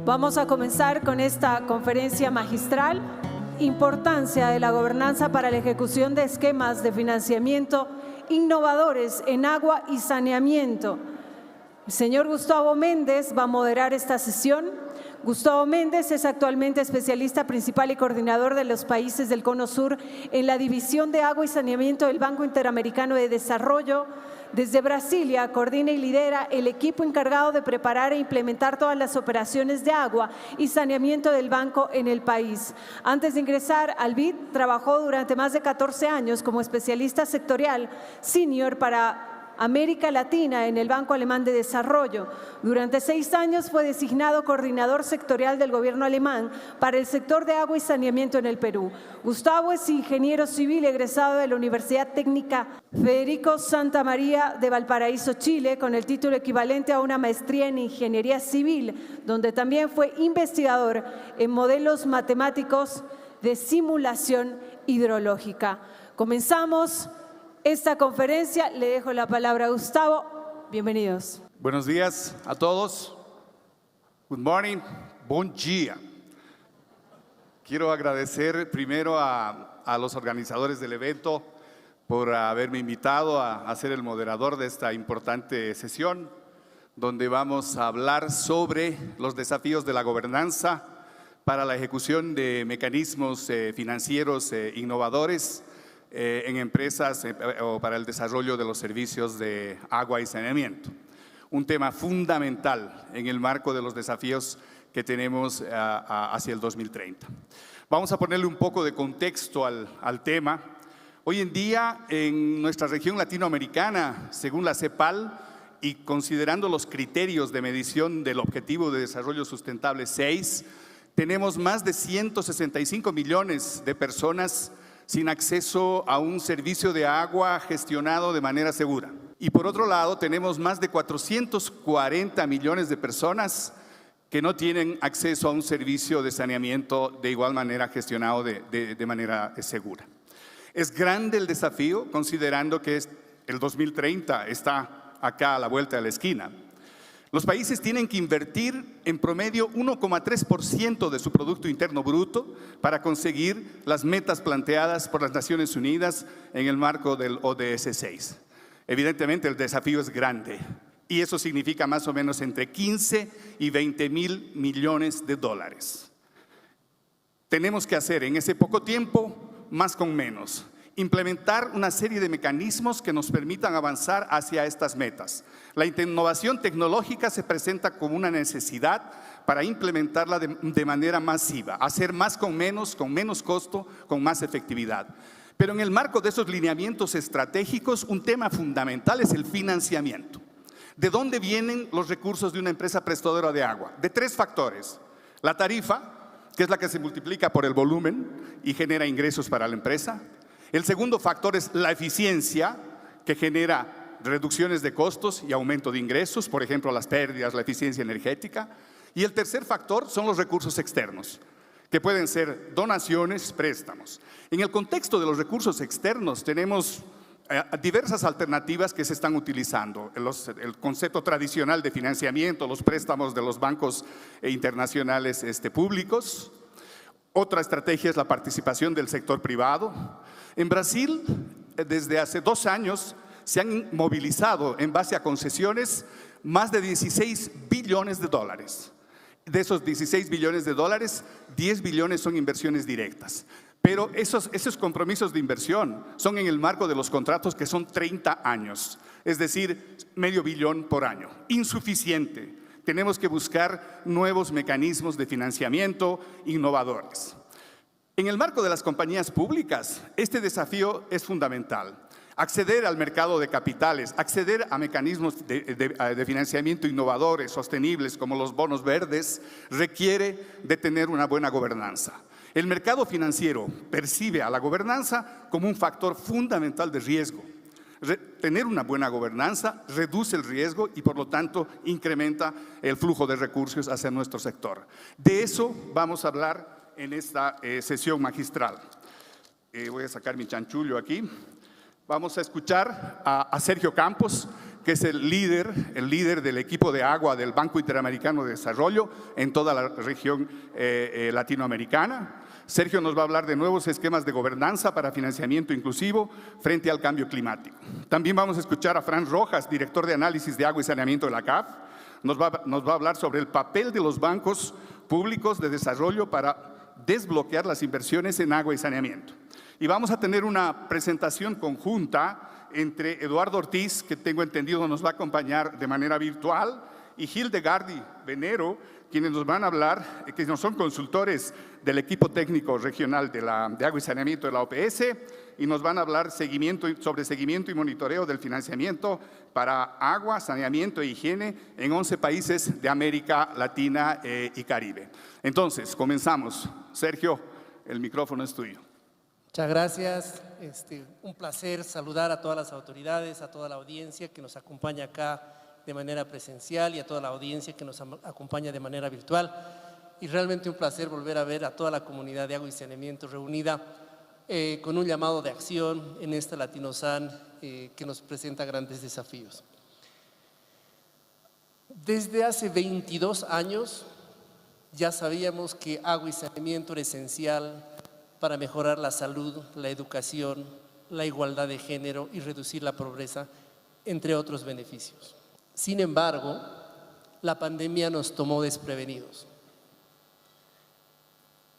Vamos a comenzar con esta conferencia magistral, importancia de la gobernanza para la ejecución de esquemas de financiamiento innovadores en agua y saneamiento. El señor Gustavo Méndez va a moderar esta sesión. Gustavo Méndez es actualmente especialista principal y coordinador de los países del Cono Sur en la División de Agua y Saneamiento del Banco Interamericano de Desarrollo. Desde Brasilia, coordina y lidera el equipo encargado de preparar e implementar todas las operaciones de agua y saneamiento del banco en el país. Antes de ingresar al BID, trabajó durante más de 14 años como especialista sectorial senior para América Latina en el Banco Alemán de Desarrollo. Durante 6 años fue designado coordinador sectorial del gobierno alemán para el sector de agua y saneamiento en el Perú. Gustavo es ingeniero civil egresado de la Universidad Técnica Federico Santa María de Valparaíso, Chile, con el título equivalente a una maestría en ingeniería civil, donde también fue investigador en modelos matemáticos de simulación hidrológica. Comenzamos esta conferencia. Le dejo la palabra a Gustavo. Bienvenidos. Buenos días a todos. Good morning. Bom dia. Quiero agradecer primero a los organizadores del evento por haberme invitado a ser el moderador de esta importante sesión, donde vamos a hablar sobre los desafíos de la gobernanza para la ejecución de mecanismos financieros innovadores en empresas o para el desarrollo de los servicios de agua y saneamiento. Un tema fundamental en el marco de los desafíos que tenemos hacia el 2030. Vamos a ponerle un poco de contexto al tema. Hoy en día en nuestra región latinoamericana, según la CEPAL y considerando los criterios de medición del Objetivo de Desarrollo Sustentable 6, tenemos más de 165 millones de personas sin acceso a un servicio de agua gestionado de manera segura. Y por otro lado, tenemos más de 440 millones de personas que no tienen acceso a un servicio de saneamiento de igual manera gestionado de manera segura. Es grande el desafío, considerando que el 2030 está acá a la vuelta de la esquina. Los países tienen que invertir en promedio 1,3% de su Producto Interno Bruto para conseguir las metas planteadas por las Naciones Unidas en el marco del ODS 6. Evidentemente el desafío es grande y eso significa más o menos entre 15 y 20 mil millones de dólares. Tenemos que hacer en ese poco tiempo más con menos. Implementar una serie de mecanismos que nos permitan avanzar hacia estas metas. La innovación tecnológica se presenta como una necesidad para implementarla de manera masiva, hacer más con menos costo, con más efectividad. Pero en el marco de esos lineamientos estratégicos, un tema fundamental es el financiamiento. ¿De dónde vienen los recursos de una empresa prestadora de agua? De 3 factores. La tarifa, que es la que se multiplica por el volumen y genera ingresos para la empresa. El segundo factor es la eficiencia, que genera reducciones de costos y aumento de ingresos, por ejemplo, las pérdidas, la eficiencia energética. Y el tercer factor son los recursos externos, que pueden ser donaciones, préstamos. En el contexto de los recursos externos tenemos diversas alternativas que se están utilizando. El concepto tradicional de financiamiento, los préstamos de los bancos internacionales públicos. Otra estrategia es la participación del sector privado. En Brasil, desde hace 2 años, se han movilizado en base a concesiones más de 16 billones de dólares. De esos 16 billones de dólares, 10 billones son inversiones directas. Pero esos compromisos de inversión son en el marco de los contratos que son 30 años, es decir, medio billón por año. Insuficiente. Tenemos que buscar nuevos mecanismos de financiamiento innovadores. En el marco de las compañías públicas, este desafío es fundamental. Acceder al mercado de capitales, acceder a mecanismos de financiamiento innovadores, sostenibles, como los bonos verdes, requiere de tener una buena gobernanza. El mercado financiero percibe a la gobernanza como un factor fundamental de riesgo. Tener una buena gobernanza reduce el riesgo y por lo tanto incrementa el flujo de recursos hacia nuestro sector. De eso vamos a hablar en esta sesión magistral. Voy a sacar mi chanchullo aquí. Vamos a escuchar a Sergio Campos, que es el líder del equipo de agua del Banco Interamericano de Desarrollo en toda la región latinoamericana. Sergio nos va a hablar de nuevos esquemas de gobernanza para financiamiento inclusivo frente al cambio climático. También vamos a escuchar a Fran Rojas, director de análisis de agua y saneamiento de la CAF. Nos va a hablar sobre el papel de los bancos públicos de desarrollo para desbloquear las inversiones en agua y saneamiento. Y vamos a tener una presentación conjunta entre Eduardo Ortiz, que tengo entendido nos va a acompañar de manera virtual, y Hildegardi Venero, quienes nos van a hablar, que no son consultores del equipo técnico regional de agua y saneamiento de la OPS, y nos van a hablar sobre seguimiento y monitoreo del financiamiento para agua, saneamiento e higiene en 11 países de América Latina y Caribe. Entonces, comenzamos. Sergio, el micrófono es tuyo. Muchas gracias. Un placer saludar a todas las autoridades, a toda la audiencia que nos acompaña acá de manera presencial y a toda la audiencia que nos acompaña de manera virtual. Y realmente un placer volver a ver a toda la comunidad de agua y saneamiento reunida con un llamado de acción en esta Latinosan que nos presenta grandes desafíos. Desde hace 22 años ya sabíamos que agua y saneamiento era esencial para mejorar la salud, la educación, la igualdad de género y reducir la pobreza, entre otros beneficios. Sin embargo, la pandemia nos tomó desprevenidos.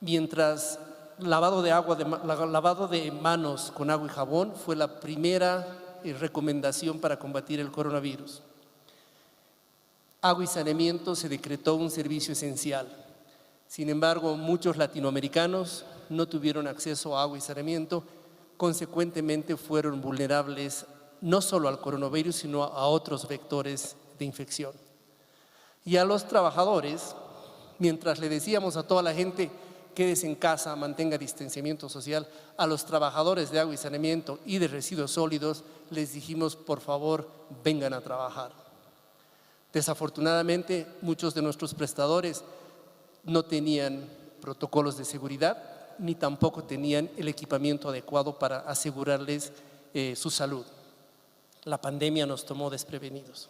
Mientras lavado de manos con agua y jabón fue la primera recomendación para combatir el coronavirus, agua y saneamiento se decretó un servicio esencial. Sin embargo, muchos latinoamericanos no tuvieron acceso a agua y saneamiento, consecuentemente fueron vulnerables no solo al coronavirus, sino a otros vectores de infección. Y a los trabajadores, mientras le decíamos a toda la gente, quédese en casa, mantenga distanciamiento social, a los trabajadores de agua y saneamiento y de residuos sólidos, les dijimos, por favor, vengan a trabajar. Desafortunadamente, muchos de nuestros prestadores no tenían protocolos de seguridad, ni tampoco tenían el equipamiento adecuado para asegurarles su salud. La pandemia nos tomó desprevenidos.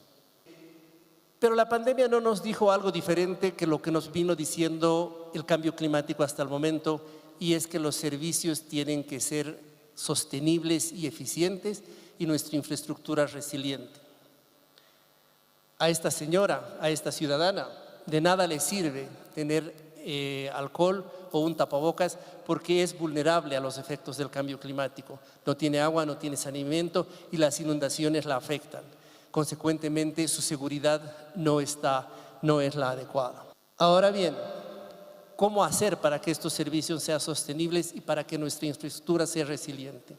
Pero la pandemia no nos dijo algo diferente que lo que nos vino diciendo el cambio climático hasta el momento, y es que los servicios tienen que ser sostenibles y eficientes y nuestra infraestructura resiliente. A esta señora, a esta ciudadana, de nada le sirve tener alcohol o un tapabocas porque es vulnerable a los efectos del cambio climático. No tiene agua, no tiene saneamiento y las inundaciones la afectan. Consecuentemente, su seguridad no es la adecuada. Ahora bien, ¿cómo hacer para que estos servicios sean sostenibles y para que nuestra infraestructura sea resiliente?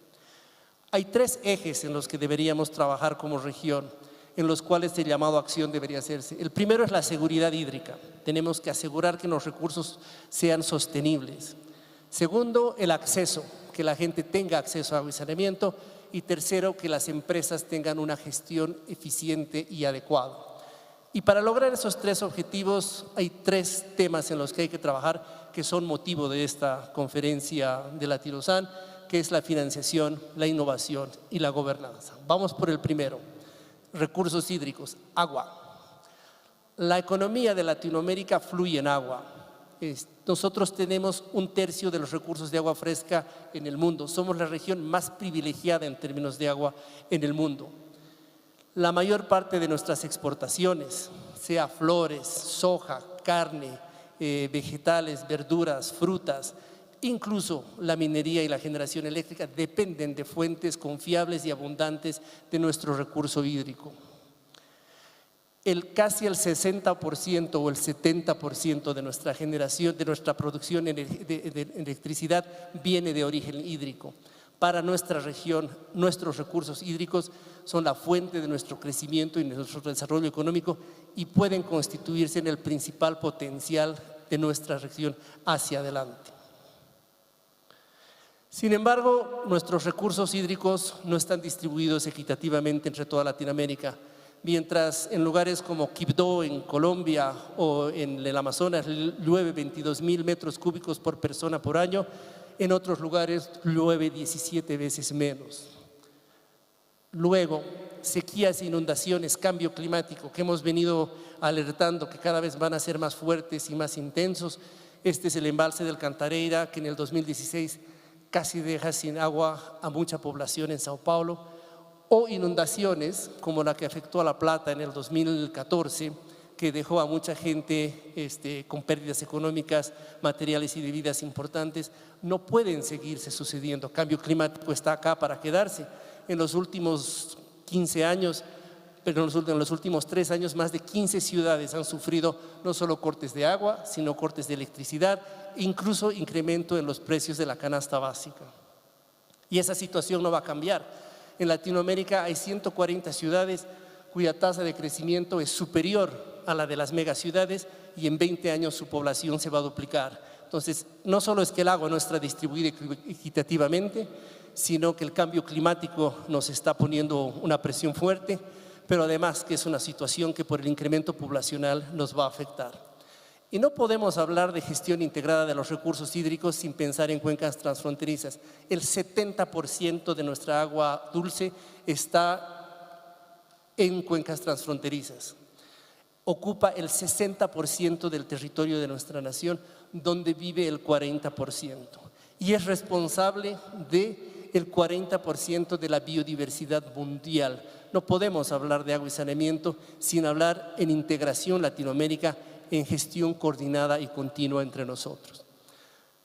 Hay 3 ejes en los que deberíamos trabajar como región, en los cuales el llamado a acción debería hacerse. El primero es la seguridad hídrica. Tenemos que asegurar que los recursos sean sostenibles. Segundo, el acceso, que la gente tenga acceso a agua y saneamiento. Y tercero, que las empresas tengan una gestión eficiente y adecuada. Y para lograr esos 3 objetivos hay 3 temas en los que hay que trabajar que son motivo de esta conferencia de Latinosan, que es la financiación, la innovación y la gobernanza. Vamos por el primero. Recursos hídricos, agua. La economía de Latinoamérica fluye en agua. Nosotros tenemos 1/3 de los recursos de agua fresca en el mundo. Somos la región más privilegiada en términos de agua en el mundo. La mayor parte de nuestras exportaciones, sea flores, soja, carne, vegetales, verduras, frutas, incluso la minería y la generación eléctrica, dependen de fuentes confiables y abundantes de nuestro recurso hídrico. Casi el 60% o el 70% de nuestra generación, de nuestra producción de electricidad viene de origen hídrico. Para nuestra región, nuestros recursos hídricos son la fuente de nuestro crecimiento y nuestro desarrollo económico y pueden constituirse en el principal potencial de nuestra región hacia adelante. Sin embargo, nuestros recursos hídricos no están distribuidos equitativamente entre toda Latinoamérica. Mientras en lugares como Quibdó, en Colombia, o en el Amazonas llueve 22.000 metros cúbicos por persona por año, en otros lugares llueve 17 veces menos. Luego, sequías e inundaciones, cambio climático, que hemos venido alertando que cada vez van a ser más fuertes y más intensos. Este es el embalse del Cantareira, que en el 2016 casi deja sin agua a mucha población en Sao Paulo, o inundaciones como la que afectó a La Plata en el 2014, que dejó a mucha gente con pérdidas económicas, materiales y de vidas importantes. No pueden seguirse sucediendo. Cambio climático está acá para quedarse. En los últimos 15 años, pero en los últimos 3 años, más de 15 ciudades han sufrido no solo cortes de agua, sino cortes de electricidad, incluso incremento en los precios de la canasta básica. Y esa situación no va a cambiar. En Latinoamérica hay 140 ciudades cuya tasa de crecimiento es superior a la de las megaciudades y en 20 años su población se va a duplicar. Entonces, no solo es que el agua no está distribuida equitativamente, sino que el cambio climático nos está poniendo una presión fuerte, pero además que es una situación que por el incremento poblacional nos va a afectar. Y no podemos hablar de gestión integrada de los recursos hídricos sin pensar en cuencas transfronterizas. El 70% de nuestra agua dulce está en cuencas transfronterizas. Ocupa el 60% del territorio de nuestra nación, donde vive el 40%. Y es responsable del 40% de la biodiversidad mundial. No podemos hablar de agua y saneamiento sin hablar en integración Latinoamérica, en gestión coordinada y continua entre nosotros.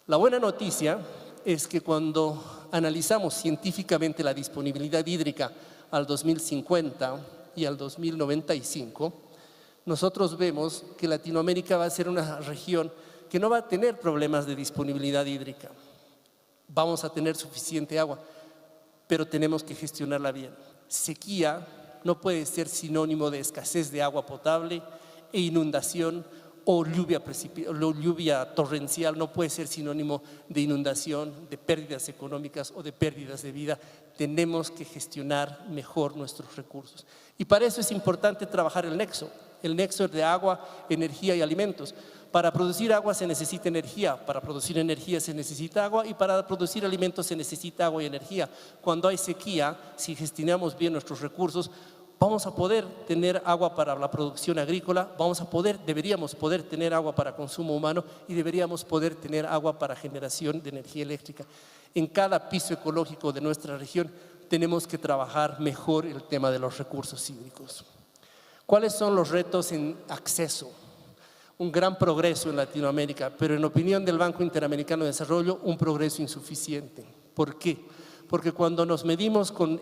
La buena noticia es que cuando analizamos científicamente la disponibilidad hídrica al 2050 y al 2095, nosotros vemos que Latinoamérica va a ser una región que no va a tener problemas de disponibilidad hídrica. Vamos a tener suficiente agua, pero tenemos que gestionarla bien. Sequía no puede ser sinónimo de escasez de agua potable, e inundación o lluvia torrencial no puede ser sinónimo de inundación, de pérdidas económicas o de pérdidas de vida. Tenemos que gestionar mejor nuestros recursos. Y para eso es importante trabajar el nexo de agua, energía y alimentos. Para producir agua se necesita energía, para producir energía se necesita agua y para producir alimentos se necesita agua y energía. Cuando hay sequía, si gestionamos bien nuestros recursos, vamos a poder tener agua para la producción agrícola, deberíamos poder tener agua para consumo humano y deberíamos poder tener agua para generación de energía eléctrica. En cada piso ecológico de nuestra región tenemos que trabajar mejor el tema de los recursos hídricos. ¿Cuáles son los retos en acceso? Un gran progreso en Latinoamérica, pero en opinión del Banco Interamericano de Desarrollo, un progreso insuficiente. ¿Por qué? Porque cuando nos medimos con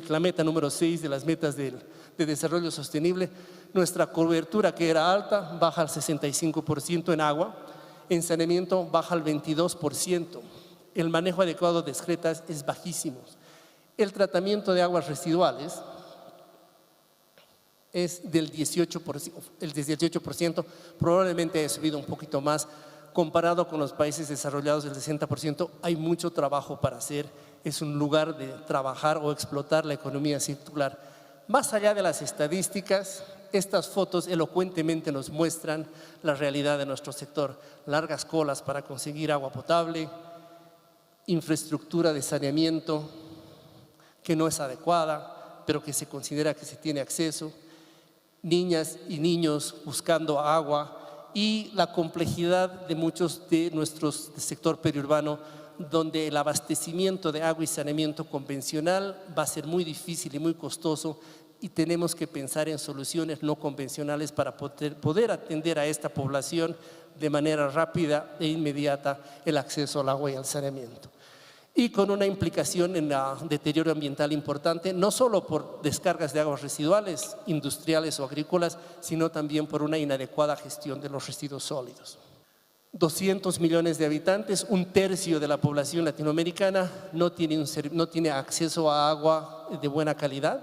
la meta número 6 de las metas de desarrollo sostenible, nuestra cobertura, que era alta, baja al 65% en agua, en saneamiento baja al 22%, el manejo adecuado de excretas es bajísimo, el tratamiento de aguas residuales es del 18%, el 18%, probablemente ha subido un poquito más, comparado con los países desarrollados del 60%, hay mucho trabajo para hacer, es un lugar de trabajar o explotar la economía circular. Más allá de las estadísticas, estas fotos elocuentemente nos muestran la realidad de nuestro sector. Largas colas para conseguir agua potable, infraestructura de saneamiento que no es adecuada, pero que se considera que se tiene acceso, niñas y niños buscando agua, y la complejidad de muchos de nuestros sector periurbano, donde el abastecimiento de agua y saneamiento convencional va a ser muy difícil y muy costoso y tenemos que pensar en soluciones no convencionales para poder atender a esta población de manera rápida e inmediata el acceso al agua y al saneamiento. Y con una implicación en el deterioro ambiental importante, no solo por descargas de aguas residuales, industriales o agrícolas, sino también por una inadecuada gestión de los residuos sólidos. 200 millones de habitantes, un tercio de la población latinoamericana no tiene acceso a agua de buena calidad,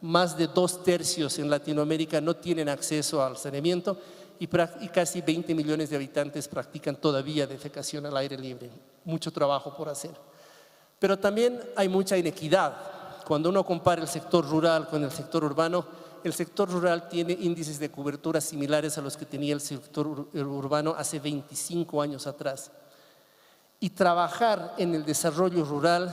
más de 2/3 en Latinoamérica no tienen acceso al saneamiento y casi 20 millones de habitantes practican todavía defecación al aire libre. Mucho trabajo por hacer. Pero también hay mucha inequidad. Cuando uno compara el sector rural con el sector urbano, el sector rural tiene índices de cobertura similares a los que tenía el sector urbano hace 25 años atrás. Y trabajar en el desarrollo rural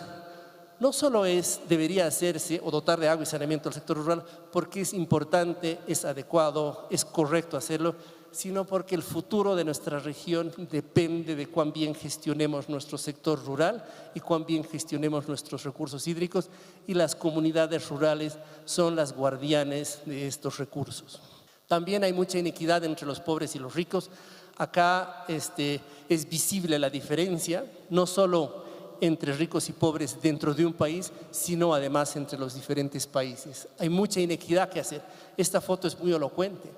no solo debería hacerse o dotar de agua y saneamiento al sector rural porque es importante, es adecuado, es correcto hacerlo, sino porque el futuro de nuestra región depende de cuán bien gestionemos nuestro sector rural y cuán bien gestionemos nuestros recursos hídricos, y las comunidades rurales son las guardianes de estos recursos. También hay mucha inequidad entre los pobres y los ricos. Acá es visible la diferencia, no solo entre ricos y pobres dentro de un país, sino además entre los diferentes países. Hay mucha inequidad que hacer. Esta foto es muy elocuente.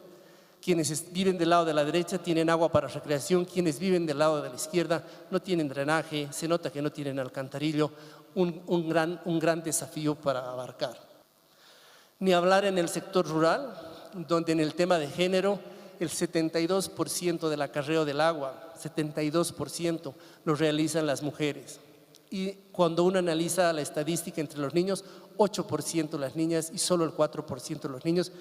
Quienes viven del lado de la derecha tienen agua para recreación, quienes viven del lado de la izquierda no tienen drenaje, se nota que no tienen alcantarillo, un gran desafío para abarcar. Ni hablar en el sector rural, donde en el tema de género el 72% del acarreo del agua, 72% lo realizan las mujeres. Y cuando uno analiza la estadística entre los niños, 8% las niñas y solo el 4% los niños.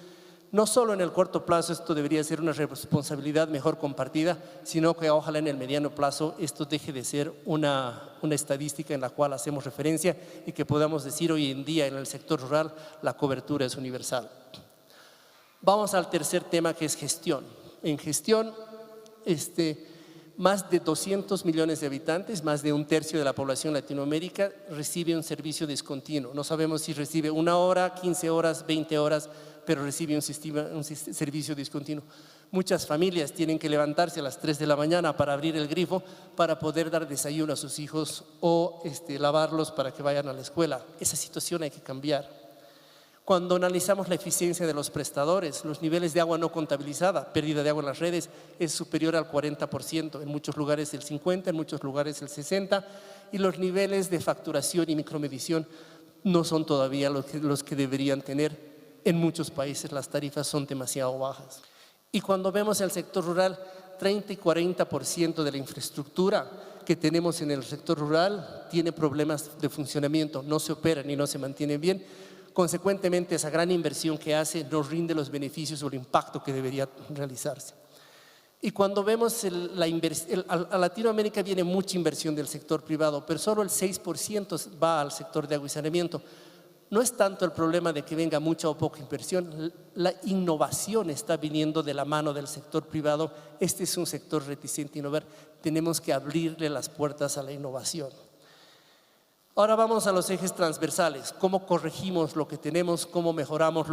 No solo en el corto plazo esto debería ser una responsabilidad mejor compartida, sino que ojalá en el mediano plazo esto deje de ser una estadística en la cual hacemos referencia y que podamos decir hoy en día en el sector rural la cobertura es universal. Vamos al tercer tema, que es gestión. En gestión, más de 200 millones de habitantes, más de un tercio de la población de Latinoamérica recibe un servicio discontinuo. No sabemos si recibe 1 hora, 15 horas, 20 horas, pero recibe un servicio discontinuo. Muchas familias tienen que levantarse a las 3 de la mañana para abrir el grifo para poder dar desayuno a sus hijos o lavarlos para que vayan a la escuela. Esa situación hay que cambiar. Cuando analizamos la eficiencia de los prestadores, los niveles de agua no contabilizada, pérdida de agua en las redes, es superior al 40%, en muchos lugares el 50%, en muchos lugares el 60%, y los niveles de facturación y micromedición no son todavía los que deberían tener. En muchos países las tarifas son demasiado bajas. Y cuando vemos el sector rural, 30 y 40% de la infraestructura que tenemos en el sector rural tiene problemas de funcionamiento, no se operan y no se mantienen bien. Consecuentemente, esa gran inversión que hace no rinde los beneficios o el impacto que debería realizarse. Y cuando vemos a Latinoamérica viene mucha inversión del sector privado, pero solo el 6% va al sector de agua y saneamiento. No es tanto el problema de que venga mucha o poca inversión, la innovación está viniendo de la mano del sector privado. Este es un sector reticente a innovar, tenemos que abrirle las puertas a la innovación. Ahora vamos a los ejes transversales, cómo corregimos lo que tenemos, cómo mejoramos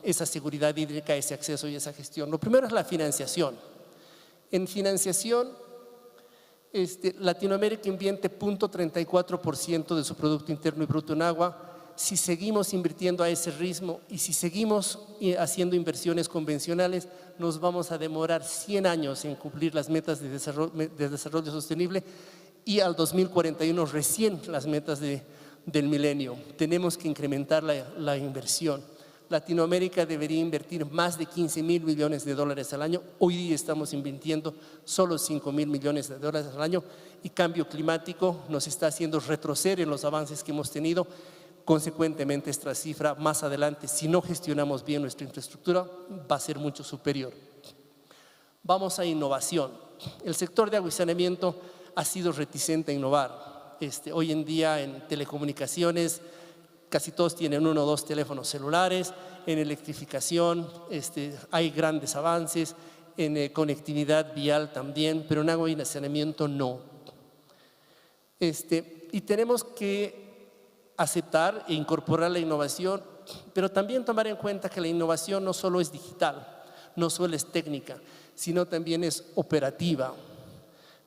esa seguridad hídrica, ese acceso y esa gestión. Lo primero es la financiación. En financiación, Latinoamérica invierte 0.34% de su Producto Interno Bruto en agua. Si seguimos invirtiendo a ese ritmo y si seguimos haciendo inversiones convencionales, nos vamos a demorar 100 años en cumplir las metas de desarrollo sostenible y al 2041 recién las metas del milenio. Tenemos que incrementar la inversión. Latinoamérica debería invertir más de 15.000 millones de dólares al año. Hoy día estamos invirtiendo solo 5.000 millones de dólares al año y cambio climático nos está haciendo retroceder en los avances que hemos tenido. Consecuentemente, esta cifra más adelante, si no gestionamos bien nuestra infraestructura, va a ser mucho superior. Vamos a innovación. El sector de agua y saneamiento ha sido reticente a innovar. Hoy en día en telecomunicaciones casi todos tienen 1 o 2 teléfonos celulares. En electrificación hay grandes avances, en conectividad vial también, pero en agua y saneamiento no. Y tenemos que aceptar e incorporar la innovación, pero también tomar en cuenta que la innovación no solo es digital, no solo es técnica, sino también es operativa.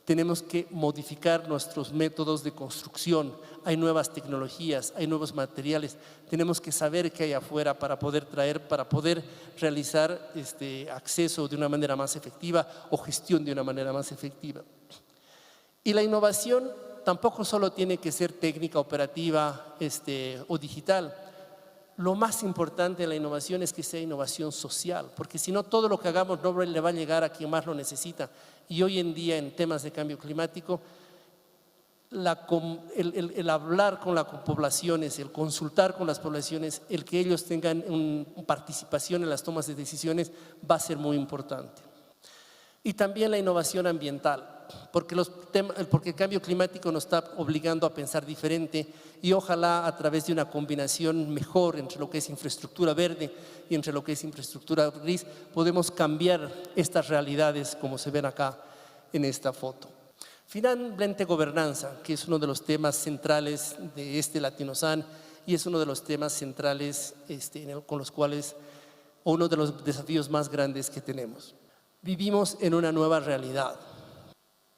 Tenemos que modificar nuestros métodos de construcción, hay nuevas tecnologías, hay nuevos materiales, tenemos que saber qué hay afuera para poder realizar acceso de una manera más efectiva o gestión de una manera más efectiva. Y la innovación tampoco solo tiene que ser técnica, operativa o digital. Lo más importante de la innovación es que sea innovación social, porque si no, todo lo que hagamos no le va a llegar a quien más lo necesita. Y hoy en día en temas de cambio climático, el hablar con las poblaciones, el consultar con las poblaciones, el que ellos tengan participación en las tomas de decisiones va a ser muy importante. Y también la innovación ambiental. porque el cambio climático nos está obligando a pensar diferente y ojalá a través de una combinación mejor entre lo que es infraestructura verde y entre lo que es infraestructura gris, podemos cambiar estas realidades como se ven acá en esta foto. Finalmente, gobernanza, que es uno de los temas centrales de este Latinosan y es uno de los temas centrales con los cuales, o uno de los desafíos más grandes que tenemos. Vivimos en una nueva realidad.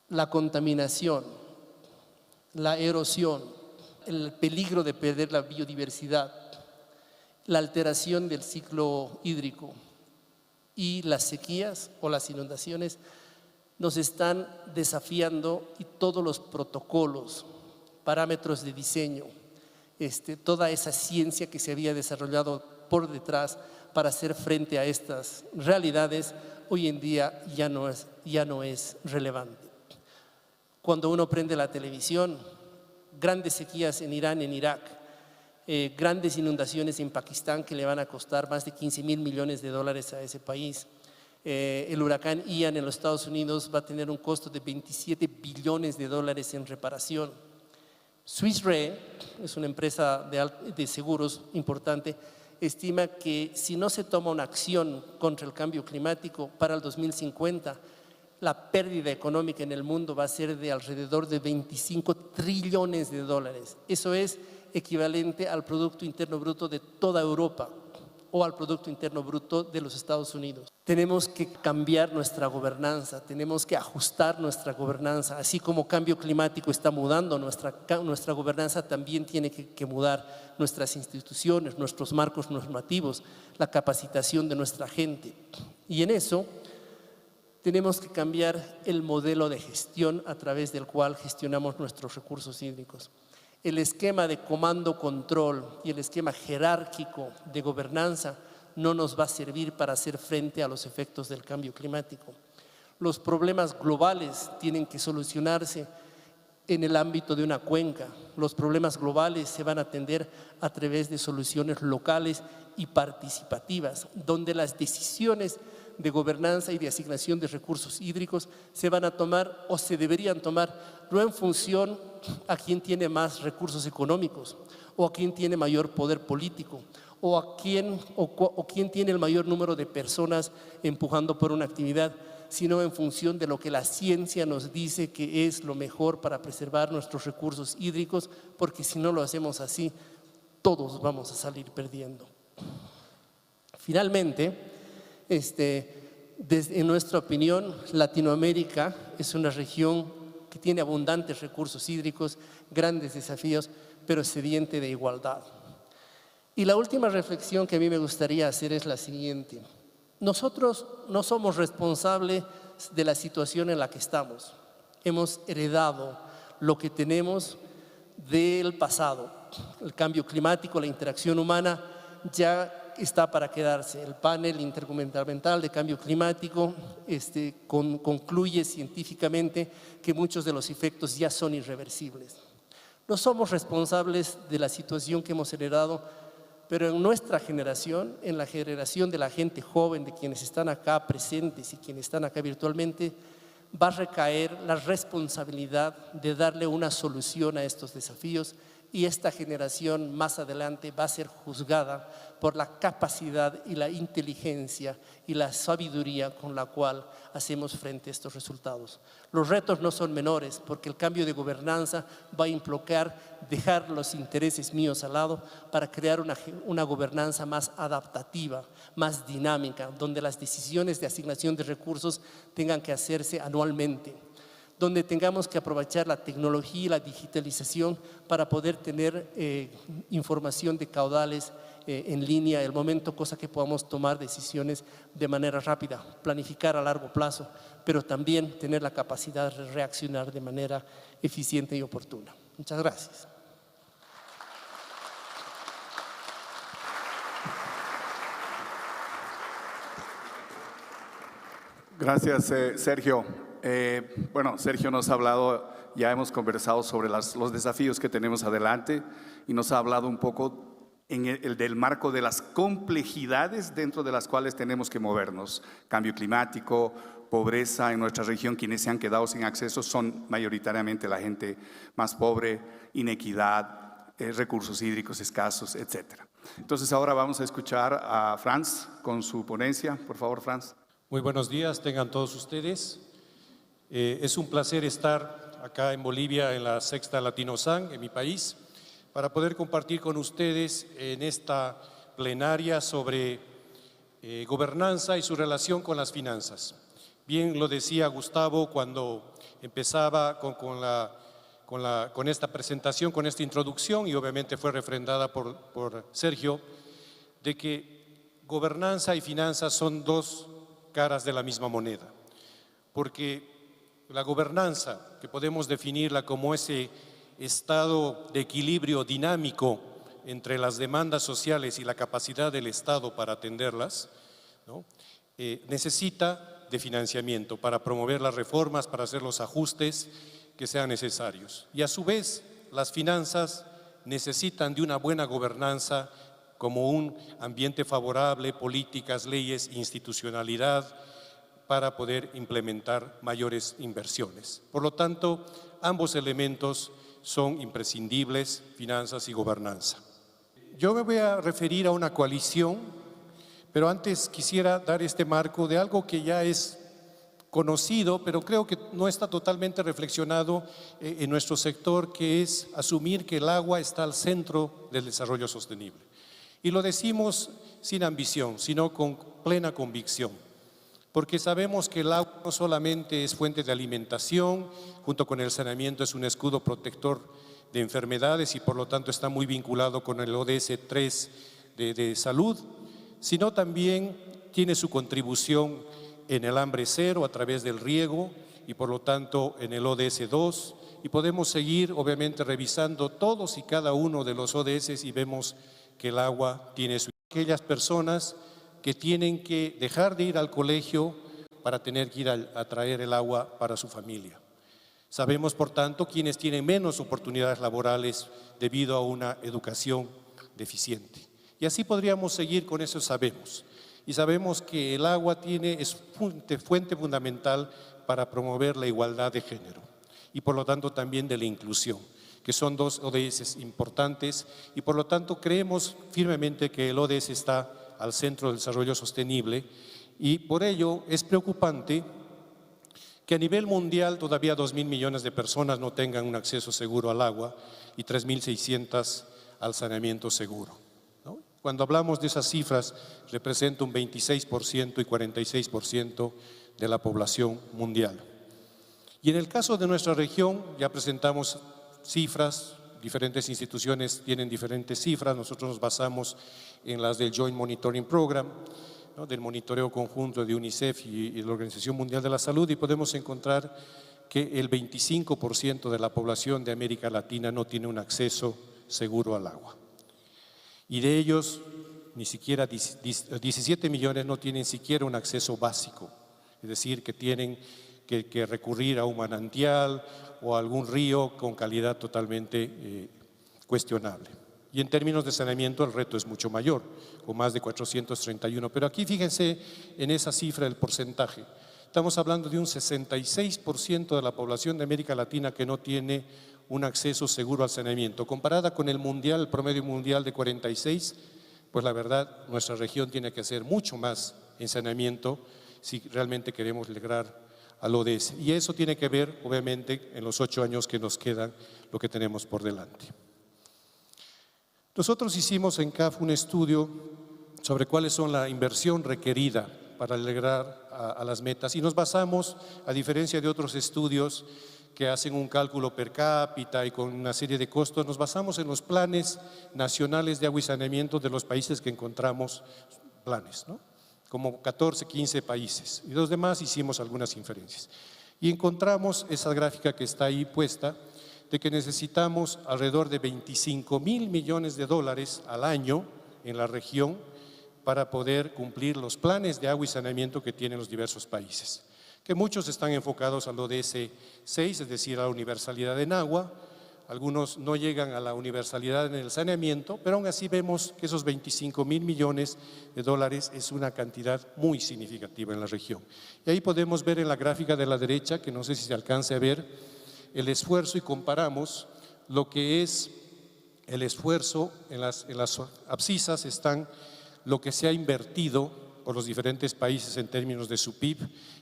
La contaminación, la erosión, el peligro de perder la biodiversidad, la alteración del ciclo hídrico y las sequías o las inundaciones nos están desafiando y todos los protocolos, parámetros de diseño, toda esa ciencia que se había desarrollado por detrás para hacer frente a estas realidades, hoy en día ya no es relevante. Cuando uno prende la televisión, grandes sequías en Irán, en Irak, grandes inundaciones en Pakistán que le van a costar más de 15.000 millones de dólares a ese país. El huracán Ian en los Estados Unidos va a tener un costo de 27 billones de dólares en reparación. Swiss Re, es una empresa de seguros importante, estima que si no se toma una acción contra el cambio climático para el 2050, la pérdida económica en el mundo va a ser de alrededor de 25 trillones de dólares. Eso es equivalente al Producto Interno Bruto de toda Europa o al Producto Interno Bruto de los Estados Unidos. Tenemos que cambiar nuestra gobernanza, tenemos que ajustar nuestra gobernanza. Así como cambio climático está mudando, nuestra gobernanza también tiene que mudar nuestras instituciones, nuestros marcos normativos, la capacitación de nuestra gente. Y en eso tenemos que cambiar el modelo de gestión a través del cual gestionamos nuestros recursos hídricos. El esquema de comando-control y el esquema jerárquico de gobernanza no nos va a servir para hacer frente a los efectos del cambio climático. Los problemas globales tienen que solucionarse en el ámbito de una cuenca. Los problemas globales se van a atender a través de soluciones locales y participativas, donde las decisiones de gobernanza y de asignación de recursos hídricos se van a tomar o se deberían tomar no en función a quién tiene más recursos económicos o a quién tiene mayor poder político o quién tiene el mayor número de personas empujando por una actividad, sino en función de lo que la ciencia nos dice que es lo mejor para preservar nuestros recursos hídricos, porque si no lo hacemos así, todos vamos a salir perdiendo. Finalmente, en nuestra opinión, Latinoamérica es una región que tiene abundantes recursos hídricos, grandes desafíos, pero sediente de igualdad. Y la última reflexión que a mí me gustaría hacer es la siguiente. Nosotros no somos responsables de la situación en la que estamos. Hemos heredado lo que tenemos del pasado. El cambio climático, la interacción humana ya está para quedarse. El panel intergubernamental de cambio climático concluye científicamente que muchos de los efectos ya son irreversibles. No somos responsables de la situación que hemos heredado, pero en nuestra generación, en la generación de la gente joven, de quienes están acá presentes y quienes están acá virtualmente, va a recaer la responsabilidad de darle una solución a estos desafíos, y esta generación más adelante va a ser juzgada por la capacidad y la inteligencia y la sabiduría con la cual hacemos frente a estos resultados. Los retos no son menores, porque el cambio de gobernanza va a implicar dejar los intereses míos al lado para crear una gobernanza más adaptativa, más dinámica, donde las decisiones de asignación de recursos tengan que hacerse anualmente, donde tengamos que aprovechar la tecnología y la digitalización para poder tener información de caudales en línea el momento, cosa que podamos tomar decisiones de manera rápida, planificar a largo plazo, pero también tener la capacidad de reaccionar de manera eficiente y oportuna. Muchas gracias. Gracias, Sergio. Bueno, Sergio nos ha hablado, ya hemos conversado sobre los desafíos que tenemos adelante y nos ha hablado un poco en el del marco de las complejidades dentro de las cuales tenemos que movernos. Cambio climático, pobreza en nuestra región, quienes se han quedado sin acceso son mayoritariamente la gente más pobre, inequidad, recursos hídricos escasos, etc. Entonces ahora vamos a escuchar a Franz con su ponencia. Por favor, Franz. Muy buenos días, tengan todos ustedes. Es un placer estar acá en Bolivia, en la Sexta Latinosan, en mi país, para poder compartir con ustedes en esta plenaria sobre gobernanza y su relación con las finanzas. Bien lo decía Gustavo cuando empezaba con esta presentación, con esta introducción, y obviamente fue refrendada por Sergio, de que gobernanza y finanzas son dos caras de la misma moneda. Porque la gobernanza, que podemos definirla como ese estado de equilibrio dinámico entre las demandas sociales y la capacidad del Estado para atenderlas, ¿no? Necesita de financiamiento para promover las reformas, para hacer los ajustes que sean necesarios. Y a su vez, las finanzas necesitan de una buena gobernanza como un ambiente favorable, políticas, leyes, institucionalidad, para poder implementar mayores inversiones. Por lo tanto, ambos elementos son imprescindibles, finanzas y gobernanza. Yo me voy a referir a una coalición, pero antes quisiera dar este marco de algo que ya es conocido, pero creo que no está totalmente reflexionado en nuestro sector, que es asumir que el agua está al centro del desarrollo sostenible. Y lo decimos sin ambición, sino con plena convicción, porque sabemos que el agua no solamente es fuente de alimentación, junto con el saneamiento es un escudo protector de enfermedades y por lo tanto está muy vinculado con el ODS 3 de salud, sino también tiene su contribución en el hambre cero a través del riego y por lo tanto en el ODS 2, y podemos seguir obviamente revisando todos y cada uno de los ODS y vemos que el agua tiene aquellas personas que tienen que dejar de ir al colegio para tener que ir a traer el agua para su familia. Sabemos por tanto quienes tienen menos oportunidades laborales debido a una educación deficiente. Y así podríamos seguir con eso, sabemos. Y sabemos que el agua es fuente fundamental para promover la igualdad de género y por lo tanto también de la inclusión, que son dos ODS importantes y por lo tanto creemos firmemente que el ODS está al centro del desarrollo sostenible y por ello es preocupante que a nivel mundial todavía 2.000 millones de personas no tengan un acceso seguro al agua y 3.600 al saneamiento seguro. Cuando hablamos de esas cifras, representa un 26% y 46% de la población mundial. Y en el caso de nuestra región, ya presentamos cifras, diferentes instituciones tienen diferentes cifras, nosotros nos basamos en las del Joint Monitoring Program, ¿no? Del monitoreo conjunto de UNICEF y la Organización Mundial de la Salud, y podemos encontrar que el 25% de la población de América Latina no tiene un acceso seguro al agua. Y de ellos, ni siquiera 17 millones no tienen siquiera un acceso básico, es decir, que tienen que recurrir a un manantial o a algún río con calidad totalmente cuestionable. Y en términos de saneamiento el reto es mucho mayor, con más de 431. Pero aquí fíjense en esa cifra, el porcentaje. Estamos hablando de un 66% de la población de América Latina que no tiene un acceso seguro al saneamiento. Comparada con el mundial, el promedio mundial de 46, pues la verdad nuestra región tiene que hacer mucho más en saneamiento si realmente queremos lograr al ODS. Y eso tiene que ver, obviamente, en los 8 años que nos quedan, lo que tenemos por delante. Nosotros hicimos en CAF un estudio sobre cuáles son la inversión requerida para lograr a las metas y nos basamos, a diferencia de otros estudios que hacen un cálculo per cápita y con una serie de costos, nos basamos en los planes nacionales de agua y saneamiento de los países que encontramos planes, ¿no? Como 14, 15 países, y los demás hicimos algunas inferencias. Y encontramos esa gráfica que está ahí puesta, de que necesitamos alrededor de 25.000 millones de dólares al año en la región para poder cumplir los planes de agua y saneamiento que tienen los diversos países, que muchos están enfocados al ODS 6, es decir, a la universalidad en agua, algunos no llegan a la universalidad en el saneamiento, pero aún así vemos que esos 25.000 millones de dólares es una cantidad muy significativa en la región. Y ahí podemos ver en la gráfica de la derecha, que no sé si se alcance a ver, el esfuerzo, y comparamos lo que es el esfuerzo. En las abscisas están lo que se ha invertido por los diferentes países en términos de su PIB,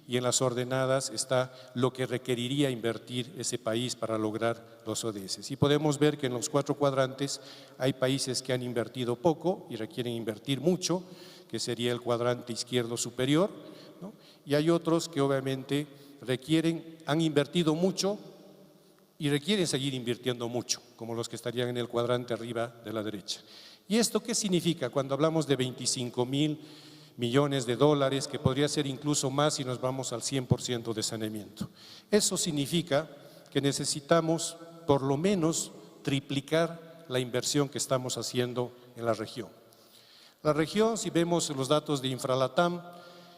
y en las ordenadas está lo que requeriría invertir ese país para lograr los ODS. Y podemos ver que en los 4 cuadrantes hay países que han invertido poco y requieren invertir mucho, que sería el cuadrante izquierdo superior, ¿no? Y hay otros que obviamente han invertido mucho y requieren seguir invirtiendo mucho, como los que estarían en el cuadrante arriba de la derecha. ¿Y esto qué significa cuando hablamos de 25.000 millones de dólares, que podría ser incluso más si nos vamos al 100% de saneamiento? Eso significa que necesitamos por lo menos triplicar la inversión que estamos haciendo en la región. La región, si vemos los datos de Infralatam,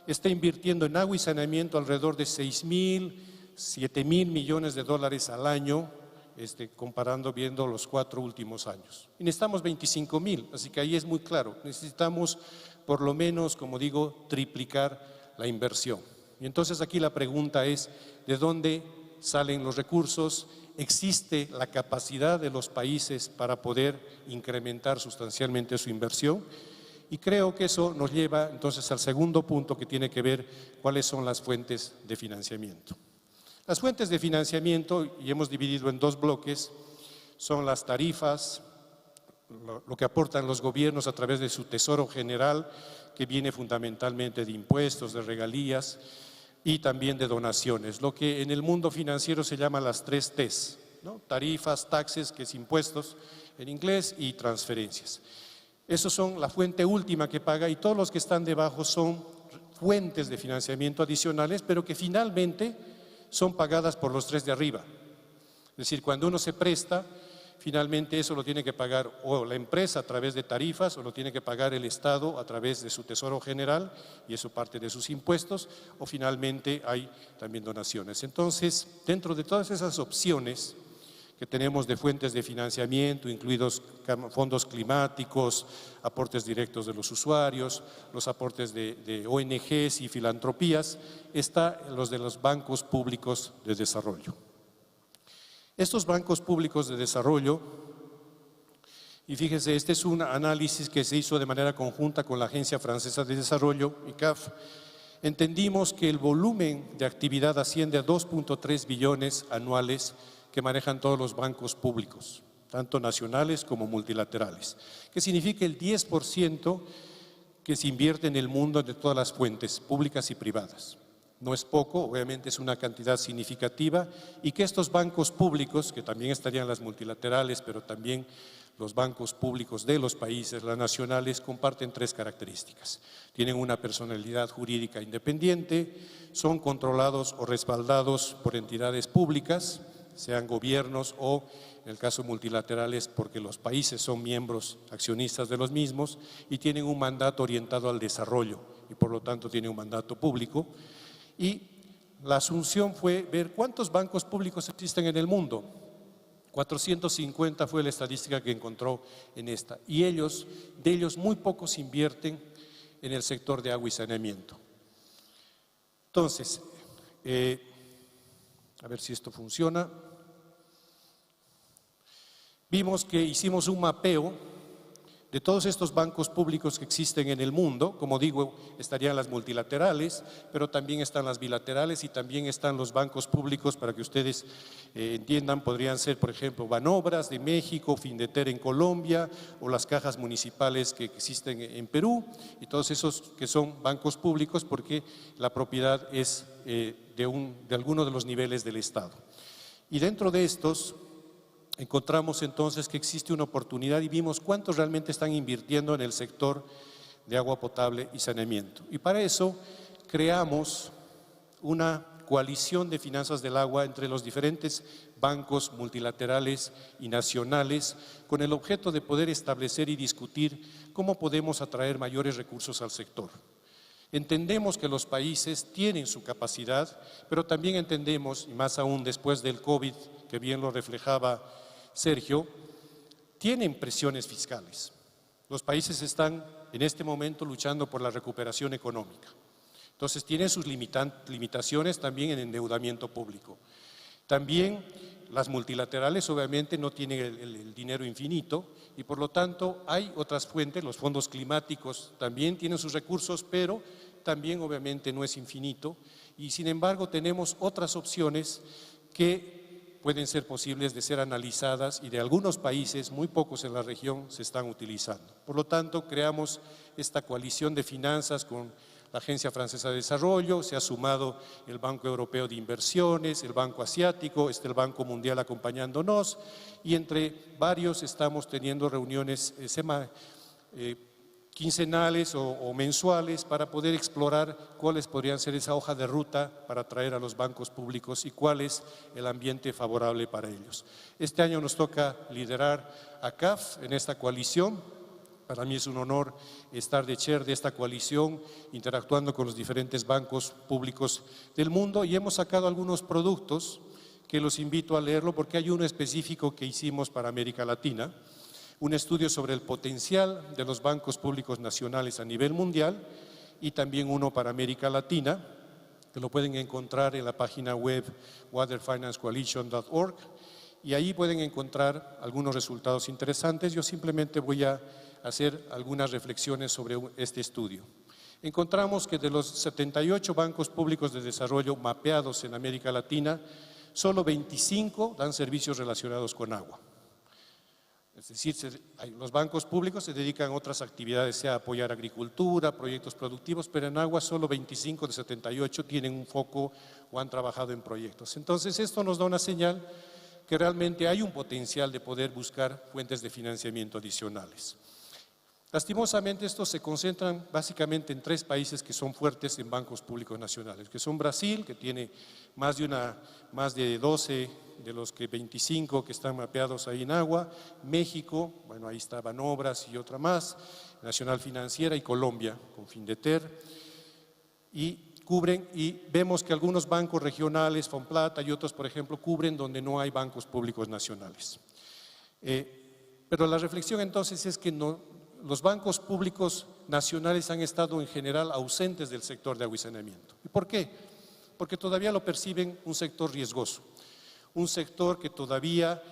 está invirtiendo en agua y saneamiento alrededor de 6.000, 7.000 millones de dólares al año, comparando viendo los 4 últimos años. Y necesitamos 25.000, así que ahí es muy claro, necesitamos por lo menos, como digo, triplicar la inversión. Y entonces aquí la pregunta es, ¿de dónde salen los recursos? ¿Existe la capacidad de los países para poder incrementar sustancialmente su inversión? Y creo que eso nos lleva entonces al segundo punto, que tiene que ver cuáles son las fuentes de financiamiento. Las fuentes de financiamiento, y hemos dividido en 2 bloques, son las tarifas, lo que aportan los gobiernos a través de su tesoro general, que viene fundamentalmente de impuestos, de regalías y también de donaciones, lo que en el mundo financiero se llama las 3 T's, ¿no? Tarifas, taxes, que es impuestos en inglés, y transferencias. Esos son la fuente última que paga, y todos los que están debajo son fuentes de financiamiento adicionales, pero que finalmente son pagadas por los 3 de arriba. Es decir, cuando uno se presta, finalmente eso lo tiene que pagar o la empresa a través de tarifas, o lo tiene que pagar el Estado a través de su tesoro general, y eso parte de sus impuestos, o finalmente hay también donaciones. Entonces, dentro de todas esas opciones que tenemos de fuentes de financiamiento, incluidos fondos climáticos, aportes directos de los usuarios, los aportes de ONGs y filantropías, está los de los bancos públicos de desarrollo. Estos bancos públicos de desarrollo, y fíjense, este es un análisis que se hizo de manera conjunta con la Agencia Francesa de Desarrollo, ICAF, entendimos que el volumen de actividad asciende a 2.3 billones anuales que manejan todos los bancos públicos, tanto nacionales como multilaterales, que significa el 10% que se invierte en el mundo de todas las fuentes públicas y privadas. No es poco, obviamente es una cantidad significativa, y que estos bancos públicos, que también estarían las multilaterales, pero también los bancos públicos de los países, las nacionales, comparten 3 características. Tienen una personalidad jurídica independiente, son controlados o respaldados por entidades públicas, sean gobiernos o, en el caso multilaterales, porque los países son miembros accionistas de los mismos, y tienen un mandato orientado al desarrollo, y por lo tanto tienen un mandato público. Y la asunción fue ver cuántos bancos públicos existen en el mundo. 450 fue la estadística que encontró en esta, y de ellos muy pocos invierten en el sector de agua y saneamiento. Entonces, a ver si esto funciona. Vimos que hicimos un mapeo de todos estos bancos públicos que existen en el mundo. Como digo, estarían las multilaterales, pero también están las bilaterales, y también están los bancos públicos, para que ustedes entiendan, podrían ser, por ejemplo, Banobras de México, Findeter en Colombia, o las cajas municipales que existen en Perú, y todos esos que son bancos públicos porque la propiedad es de alguno de los niveles del Estado. Y dentro de estos encontramos entonces que existe una oportunidad, y vimos cuántos realmente están invirtiendo en el sector de agua potable y saneamiento. Y para eso creamos una coalición de finanzas del agua entre los diferentes bancos multilaterales y nacionales, con el objeto de poder establecer y discutir cómo podemos atraer mayores recursos al sector. Entendemos que los países tienen su capacidad, pero también entendemos, y más aún después del COVID, que bien lo reflejaba Sergio, tienen presiones fiscales. Los países están en este momento luchando por la recuperación económica. Entonces tienen sus limitaciones también en endeudamiento público. También las multilaterales obviamente no tienen el dinero infinito y por lo tanto hay otras fuentes, los fondos climáticos también tienen sus recursos, pero también obviamente no es infinito y sin embargo tenemos otras opciones que pueden ser posibles de ser analizadas y de algunos países, muy pocos en la región, se están utilizando. Por lo tanto, creamos esta coalición de finanzas con la Agencia Francesa de Desarrollo, se ha sumado el Banco Europeo de Inversiones, el Banco Asiático, el Banco Mundial acompañándonos y entre varios estamos teniendo reuniones quincenales o mensuales para poder explorar cuáles podrían ser esa hoja de ruta para atraer a los bancos públicos y cuál es el ambiente favorable para ellos. Este año nos toca liderar a CAF en esta coalición. Para mí es un honor estar de chair de esta coalición, interactuando con los diferentes bancos públicos del mundo y hemos sacado algunos productos que los invito a leerlo porque hay uno específico que hicimos para América Latina, un estudio sobre el potencial de los bancos públicos nacionales a nivel mundial y también uno para América Latina, que lo pueden encontrar en la página web waterfinancecoalition.org y ahí pueden encontrar algunos resultados interesantes. Yo simplemente voy a hacer algunas reflexiones sobre este estudio. Encontramos que de los 78 bancos públicos de desarrollo mapeados en América Latina, solo 25 dan servicios relacionados con agua. Es decir, los bancos públicos se dedican a otras actividades, sea apoyar agricultura, proyectos productivos, pero en agua solo 25 de 78 tienen un foco o han trabajado en proyectos. Entonces, esto nos da una señal que realmente hay un potencial de poder buscar fuentes de financiamiento adicionales. Lastimosamente, estos se concentran básicamente en 3 países que son fuertes en bancos públicos nacionales, que son Brasil, que tiene más de 12 de los que 25 que están mapeados ahí en agua, México, bueno, ahí está Banobras y otra más, Nacional Financiera y Colombia, con Findeter, y cubren, y vemos que algunos bancos regionales, Fonplata y otros, por ejemplo, cubren donde no hay bancos públicos nacionales. Pero la reflexión entonces es que los bancos públicos nacionales han estado en general ausentes del sector de agua y saneamiento. ¿Y por qué? Porque todavía lo perciben un sector riesgoso, un sector que todavía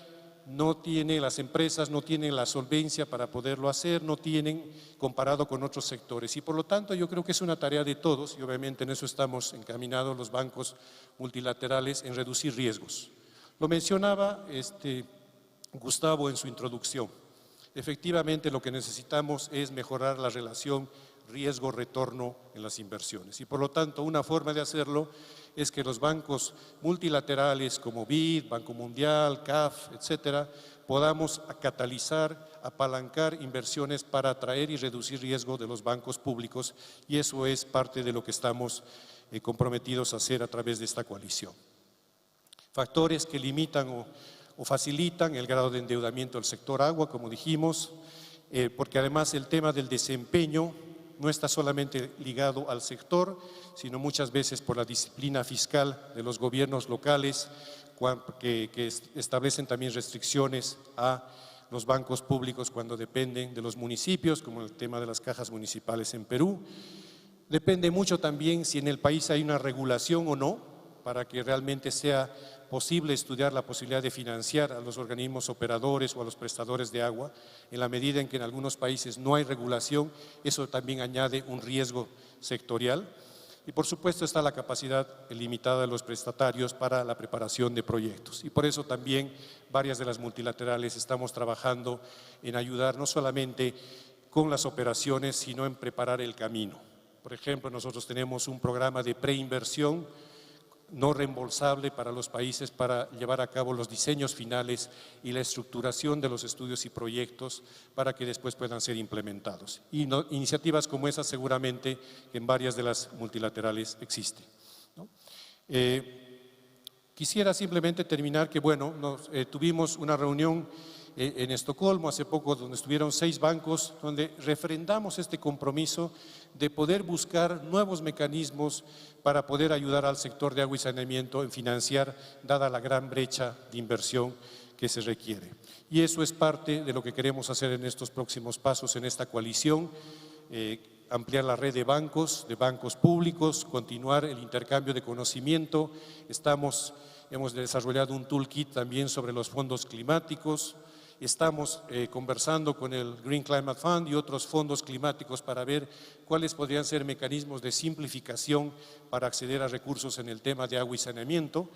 no tiene, las empresas no tienen la solvencia para poderlo hacer, no tienen comparado con otros sectores. Y por lo tanto yo creo que es una tarea de todos, y obviamente en eso estamos encaminados los bancos multilaterales, en reducir riesgos. Lo mencionaba Gustavo en su introducción. Efectivamente, lo que necesitamos es mejorar la relación riesgo-retorno en las inversiones. Y por lo tanto, una forma de hacerlo es que los bancos multilaterales como BID, Banco Mundial, CAF, etcétera, podamos catalizar, apalancar inversiones para atraer y reducir riesgo de los bancos públicos y eso es parte de lo que estamos comprometidos a hacer a través de esta coalición. Factores que limitan o facilitan el grado de endeudamiento del sector agua, como dijimos, porque además el tema del desempeño no está solamente ligado al sector, sino muchas veces por la disciplina fiscal de los gobiernos locales que establecen también restricciones a los bancos públicos cuando dependen de los municipios, como el tema de las cajas municipales en Perú. Depende mucho también si en el país hay una regulación o no, para que realmente sea posible estudiar la posibilidad de financiar a los organismos operadores o a los prestadores de agua. En la medida en que en algunos países no hay regulación, eso también añade un riesgo sectorial. Y por supuesto está la capacidad limitada de los prestatarios para la preparación de proyectos. Y por eso también varias de las multilaterales estamos trabajando en ayudar no solamente con las operaciones, sino en preparar el camino. Por ejemplo, nosotros tenemos un programa de preinversión no reembolsable para los países para llevar a cabo los diseños finales y la estructuración de los estudios y proyectos para que después puedan ser implementados. Y iniciativas como esas seguramente en varias de las multilaterales existen, ¿no? Quisiera simplemente terminar que, bueno, tuvimos una reunión en Estocolmo hace poco donde estuvieron 6 bancos donde refrendamos este compromiso de poder buscar nuevos mecanismos para poder ayudar al sector de agua y saneamiento en financiar, dada la gran brecha de inversión que se requiere. Y eso es parte de lo que queremos hacer en estos próximos pasos en esta coalición, ampliar la red de bancos públicos, continuar el intercambio de conocimiento. Hemos desarrollado un toolkit también sobre los fondos climáticos. Estamos conversando con el Green Climate Fund y otros fondos climáticos para ver cuáles podrían ser mecanismos de simplificación para acceder a recursos en el tema de agua y saneamiento.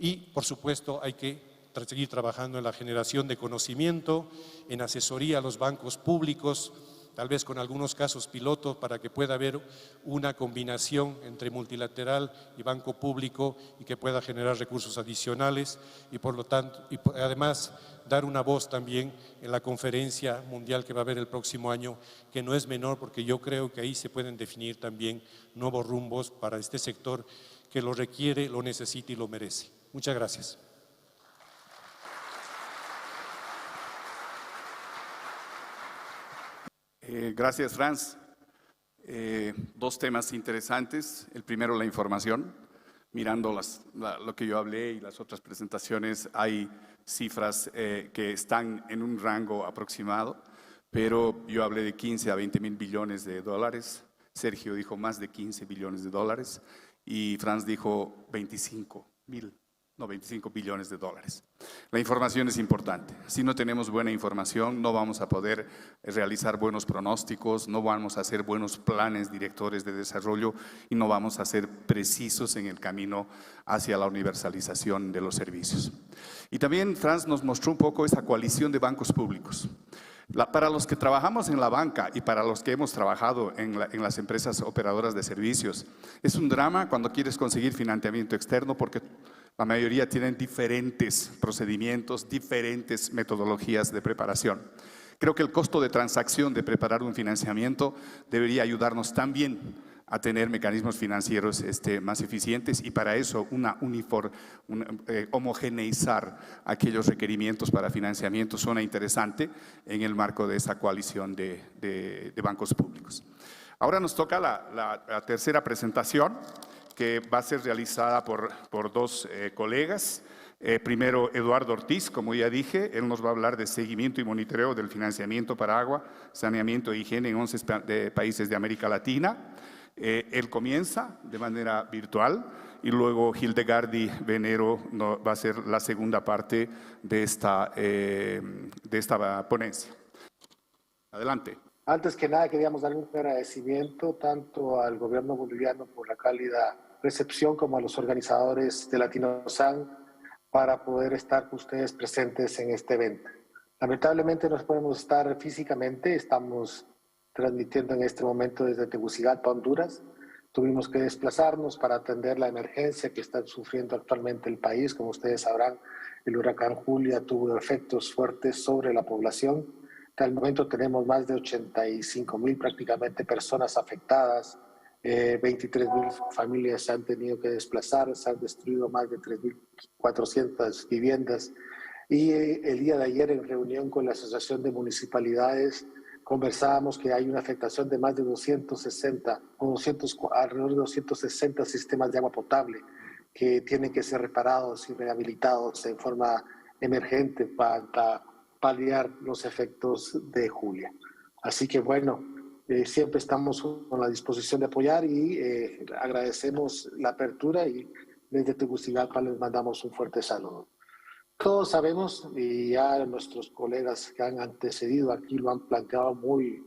Y, por supuesto, hay que seguir trabajando en la generación de conocimiento, en asesoría a los bancos públicos, tal vez con algunos casos pilotos para que pueda haber una combinación entre multilateral y banco público y que pueda generar recursos adicionales y por lo tanto, además dar una voz también en la conferencia mundial que va a haber el próximo año, que no es menor porque yo creo que ahí se pueden definir también nuevos rumbos para este sector que lo requiere, lo necesita y lo merece. Muchas gracias. Gracias, Franz. Dos temas interesantes. El primero, la información. Mirando lo que yo hablé y las otras presentaciones, hay cifras que están en un rango aproximado, pero yo hablé de 15 a 20 mil billones de dólares. Sergio dijo más de 15 billones de dólares y Franz dijo 25 billones de dólares. La información es importante. Si no tenemos buena información, no vamos a poder realizar buenos pronósticos, no vamos a hacer buenos planes directores de desarrollo y no vamos a ser precisos en el camino hacia la universalización de los servicios. Y también Franz nos mostró un poco esa coalición de bancos públicos. Para los que trabajamos en la banca y para los que hemos trabajado en las empresas operadoras de servicios, es un drama cuando quieres conseguir financiamiento externo porque la mayoría tienen diferentes procedimientos, diferentes metodologías de preparación. Creo que el costo de transacción de preparar un financiamiento debería ayudarnos también a tener mecanismos financieros más eficientes y para eso homogeneizar aquellos requerimientos para financiamiento suena interesante en el marco de esa coalición de bancos públicos. Ahora nos toca la tercera presentación, que va a ser realizada por dos colegas. Primero, Eduardo Ortiz, como ya dije, él nos va a hablar de seguimiento y monitoreo del financiamiento para agua, saneamiento e higiene en 11 países de América Latina. Él comienza de manera virtual y luego Hildegardi Venero va a ser la segunda parte de esta ponencia. Adelante. Antes que nada, queríamos dar un agradecimiento tanto al gobierno boliviano por la cálida recepción como a los organizadores de Latinosan para poder estar con ustedes presentes en este evento. Lamentablemente no podemos estar físicamente, estamos transmitiendo en este momento desde Tegucigalpa, Honduras. Tuvimos que desplazarnos para atender la emergencia que está sufriendo actualmente el país. Como ustedes sabrán, el huracán Julia tuvo efectos fuertes sobre la población. Hasta el momento tenemos más de 85,000 prácticamente personas afectadas. 23,000 familias se han tenido que desplazar, se han destruido más de 3,400 viviendas. Y el día de ayer, en reunión con la Asociación de Municipalidades, conversábamos que hay una afectación de más de 260, alrededor de 260 sistemas de agua potable que tienen que ser reparados y rehabilitados en forma emergente para paliar los efectos de Julia. Así que bueno, siempre estamos con la disposición de apoyar y agradecemos la apertura y desde Tegucigalpa les mandamos un fuerte saludo. Todos sabemos, y ya nuestros colegas que han antecedido aquí lo han planteado muy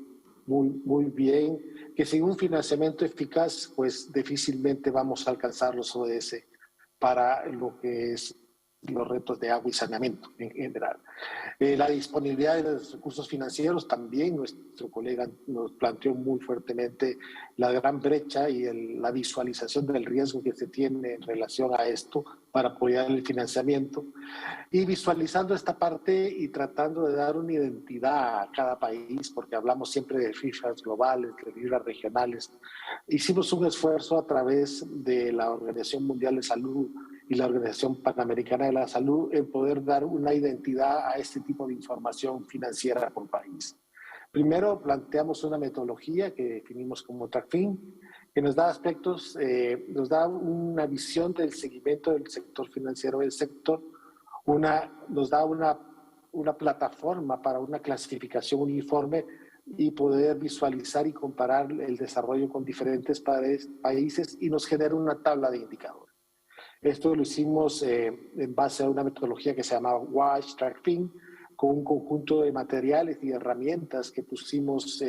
bien, que sin un financiamiento eficaz, pues difícilmente vamos a alcanzar los ODS para lo que es los retos de agua y saneamiento en general. La disponibilidad de los recursos financieros, también nuestro colega nos planteó muy fuertemente la gran brecha y la visualización del riesgo que se tiene en relación a esto para apoyar el financiamiento. Y visualizando esta parte y tratando de dar una identidad a cada país, porque hablamos siempre de cifras globales, de cifras regionales, hicimos un esfuerzo a través de la Organización Mundial de Salud y la Organización Panamericana de la Salud en poder dar una identidad a este tipo de información financiera por país. Primero planteamos una metodología que definimos como TRACFIN, que nos da aspectos, nos da una visión del seguimiento del sector financiero del sector, nos da una plataforma para una clasificación uniforme y poder visualizar y comparar el desarrollo con diferentes países y nos genera una tabla de indicadores. Esto lo hicimos en base a una metodología que se llama WASH TrackFin, con un conjunto de materiales y herramientas que pusimos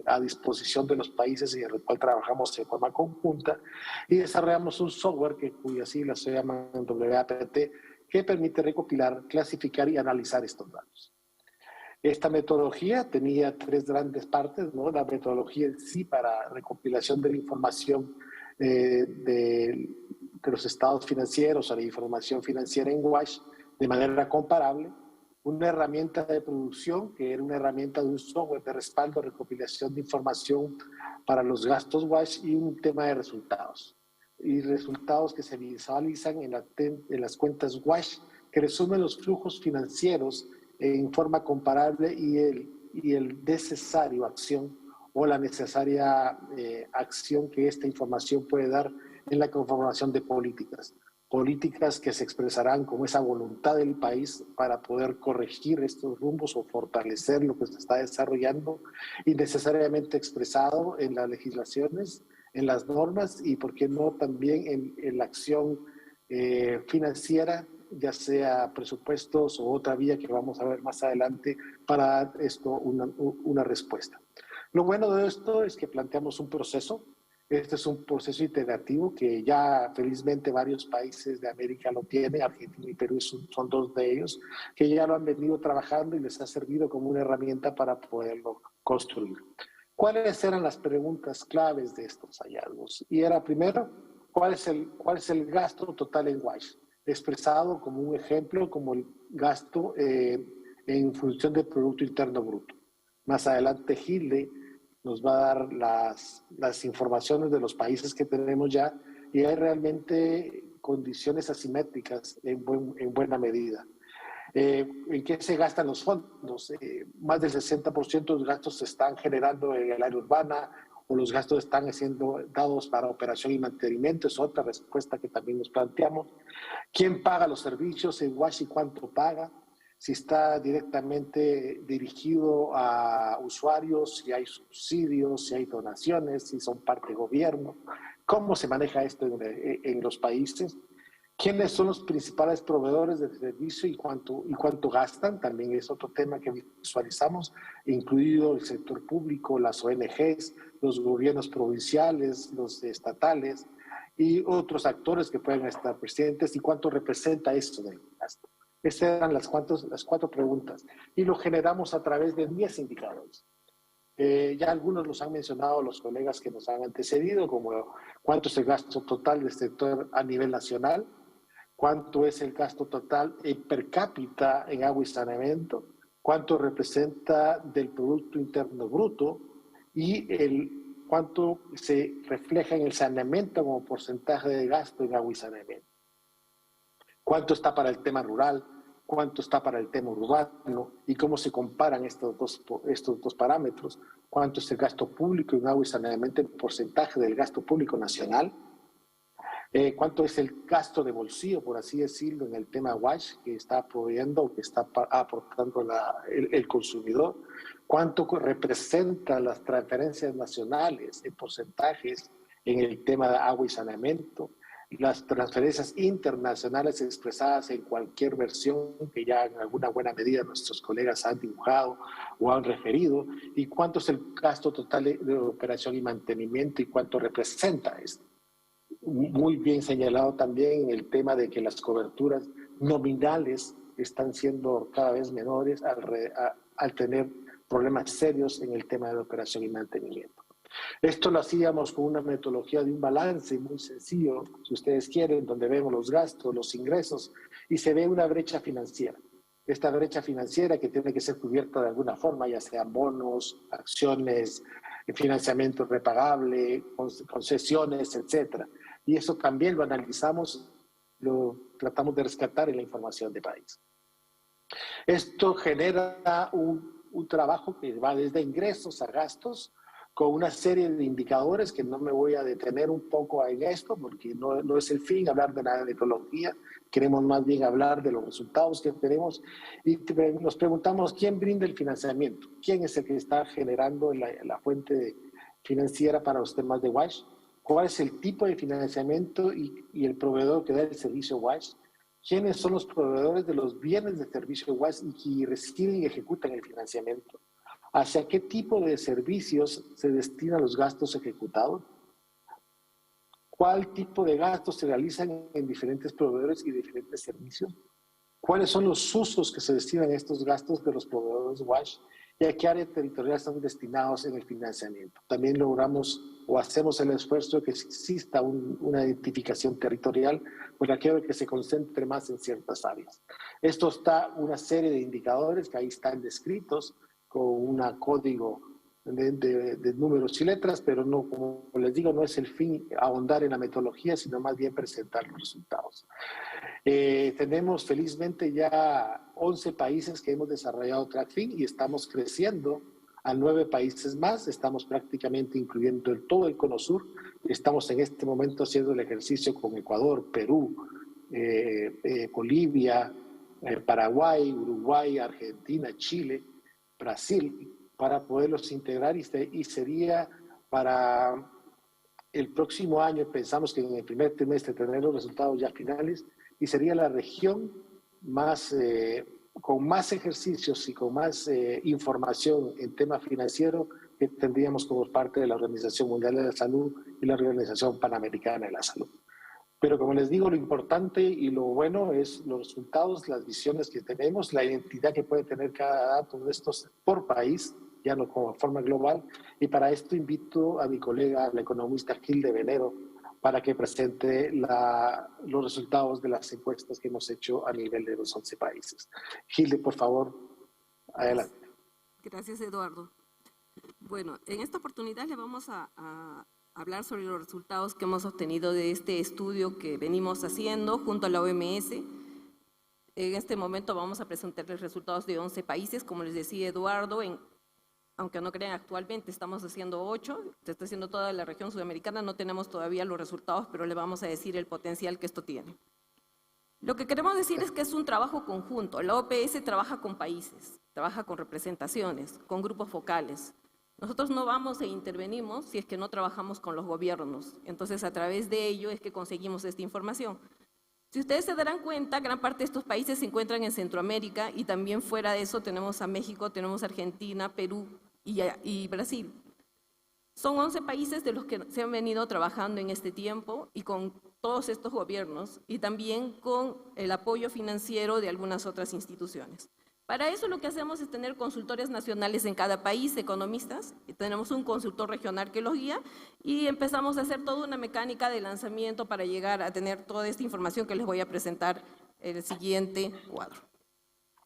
a disposición de los países y en el cual trabajamos en forma conjunta y desarrollamos un software cuyas siglas se llaman WAPT, que permite recopilar, clasificar y analizar estos datos. Esta metodología tenía 3 grandes partes, ¿no? La metodología en sí para recopilación de la información de los estados financieros o la información financiera en WASH de manera comparable, una herramienta de producción que era una herramienta de un software de respaldo, recopilación de información para los gastos WASH y un tema de resultados. Y resultados que se visualizan en las cuentas WASH que resumen los flujos financieros en forma comparable y el necesario acción o la necesaria acción que esta información puede dar en la conformación de políticas que se expresarán como esa voluntad del país para poder corregir estos rumbos o fortalecer lo que se está desarrollando y necesariamente expresado en las legislaciones, en las normas y, por qué no, también en la acción financiera, ya sea presupuestos o otra vía que vamos a ver más adelante para dar esto una respuesta. Lo bueno de esto es que planteamos un proceso. Este es un proceso iterativo que ya felizmente varios países de América lo tienen, Argentina y Perú son 2 de ellos, que ya lo han venido trabajando y les ha servido como una herramienta para poderlo construir. ¿Cuáles eran las preguntas claves de estos hallazgos? Y era primero, ¿cuál es el gasto total en WASH? Expresado como un ejemplo, como el gasto en función del Producto Interno Bruto. Más adelante Hilde nos va a dar las informaciones de los países que tenemos ya y hay realmente condiciones asimétricas en buena medida. ¿En qué se gastan los fondos? Más del 60% de los gastos se están generando en el área urbana o los gastos están siendo dados para operación y mantenimiento. Es otra respuesta que también nos planteamos. ¿Quién paga los servicios en WASH y cuánto paga? Si está directamente dirigido a usuarios, si hay subsidios, si hay donaciones, si son parte del gobierno. ¿Cómo se maneja esto en los países? ¿Quiénes son los principales proveedores de servicio y cuánto gastan? También es otro tema que visualizamos, incluido el sector público, las ONGs, los gobiernos provinciales, los estatales y otros actores que pueden estar presentes y cuánto representa esto del gasto. Esas eran las 4 preguntas y lo generamos a través de 10 indicadores. Ya algunos los han mencionado los colegas que nos han antecedido, como cuánto es el gasto total del sector a nivel nacional, cuánto es el gasto total per cápita en agua y saneamiento, cuánto representa del Producto Interno Bruto y cuánto se refleja en el saneamiento como porcentaje de gasto en agua y saneamiento. Cuánto está para el tema rural, cuánto está para el tema urbano y cómo se comparan estos dos parámetros. Cuánto es el gasto público en agua y saneamiento en porcentaje del gasto público nacional. Cuánto es el gasto de bolsillo, por así decirlo, en el tema WASH que está proveyendo o que está aportando el consumidor. Cuánto representa las transferencias nacionales en porcentajes en el tema de agua y saneamiento. Las transferencias internacionales expresadas en cualquier versión que ya en alguna buena medida nuestros colegas han dibujado o han referido, y cuánto es el gasto total de operación y mantenimiento y cuánto representa esto. Muy bien señalado también en el tema de que las coberturas nominales están siendo cada vez menores al tener problemas serios en el tema de operación y mantenimiento. Esto lo hacíamos con una metodología de un balance muy sencillo, si ustedes quieren, donde vemos los gastos, los ingresos y se ve una brecha financiera. Esta brecha financiera que tiene que ser cubierta de alguna forma, ya sean bonos, acciones, financiamiento repagable, concesiones, etcétera. Y eso también lo analizamos, lo tratamos de rescatar en la información de país. Esto genera un trabajo que va desde ingresos a gastos, con una serie de indicadores que no me voy a detener un poco en esto, porque no es el fin hablar de la metodología, queremos más bien hablar de los resultados que tenemos y nos preguntamos quién brinda el financiamiento, quién es el que está generando la fuente financiera para los temas de WASH, cuál es el tipo de financiamiento y el proveedor que da el servicio WASH, quiénes son los proveedores de los bienes de servicio WASH y que reciben y ejecutan el financiamiento. ¿Hacia qué tipo de servicios se destinan los gastos ejecutados? ¿Cuál tipo de gastos se realizan en diferentes proveedores y diferentes servicios? ¿Cuáles son los usos que se destinan a estos gastos de los proveedores WASH? ¿Y a qué área territorial están destinados en el financiamiento? También logramos o hacemos el esfuerzo de que exista una identificación territorial por aquello que se concentre más en ciertas áreas. Esto está una serie de indicadores que ahí están descritos con un código de números y letras, pero no, como les digo, no es el fin ahondar en la metodología, sino más bien presentar los resultados. Tenemos felizmente ya 11 países que hemos desarrollado TrackFin y estamos creciendo a 9 países más. Estamos prácticamente incluyendo todo el Cono Sur. Estamos en este momento haciendo el ejercicio con Ecuador, Perú, Bolivia, Paraguay, Uruguay, Argentina, Chile, Brasil, para poderlos integrar y sería para el próximo año, pensamos que en el primer trimestre tener los resultados ya finales y sería la región más, con más ejercicios y con más información en tema financiero que tendríamos como parte de la Organización Mundial de la Salud y la Organización Panamericana de la Salud. Pero como les digo, lo importante y lo bueno es los resultados, las visiones que tenemos, la identidad que puede tener cada dato de estos por país, ya no como forma global. Y para esto invito a mi colega, la economista Hilde Venero, para que presente los resultados de las encuestas que hemos hecho a nivel de los 11 países. Hilde, por favor, adelante. Gracias, Eduardo. Bueno, en esta oportunidad le vamos a hablar sobre los resultados que hemos obtenido de este estudio que venimos haciendo junto a la OMS. En este momento vamos a presentarles resultados de 11 países, como les decía Eduardo, aunque no crean, actualmente estamos haciendo 8, se está haciendo toda la región sudamericana, no tenemos todavía los resultados, pero le vamos a decir el potencial que esto tiene. Lo que queremos decir es que es un trabajo conjunto. La OPS trabaja con países, trabaja con representaciones, con grupos focales. Nosotros no vamos e intervenimos si es que no trabajamos con los gobiernos. Entonces, a través de ello es que conseguimos esta información. Si ustedes se darán cuenta, gran parte de estos países se encuentran en Centroamérica y también fuera de eso tenemos a México, tenemos a Argentina, Perú y Brasil. Son 11 países de los que se han venido trabajando en este tiempo y con todos estos gobiernos y también con el apoyo financiero de algunas otras instituciones. Para eso lo que hacemos es tener consultores nacionales en cada país, economistas, y tenemos un consultor regional que los guía y empezamos a hacer toda una mecánica de lanzamiento para llegar a tener toda esta información que les voy a presentar en el siguiente cuadro.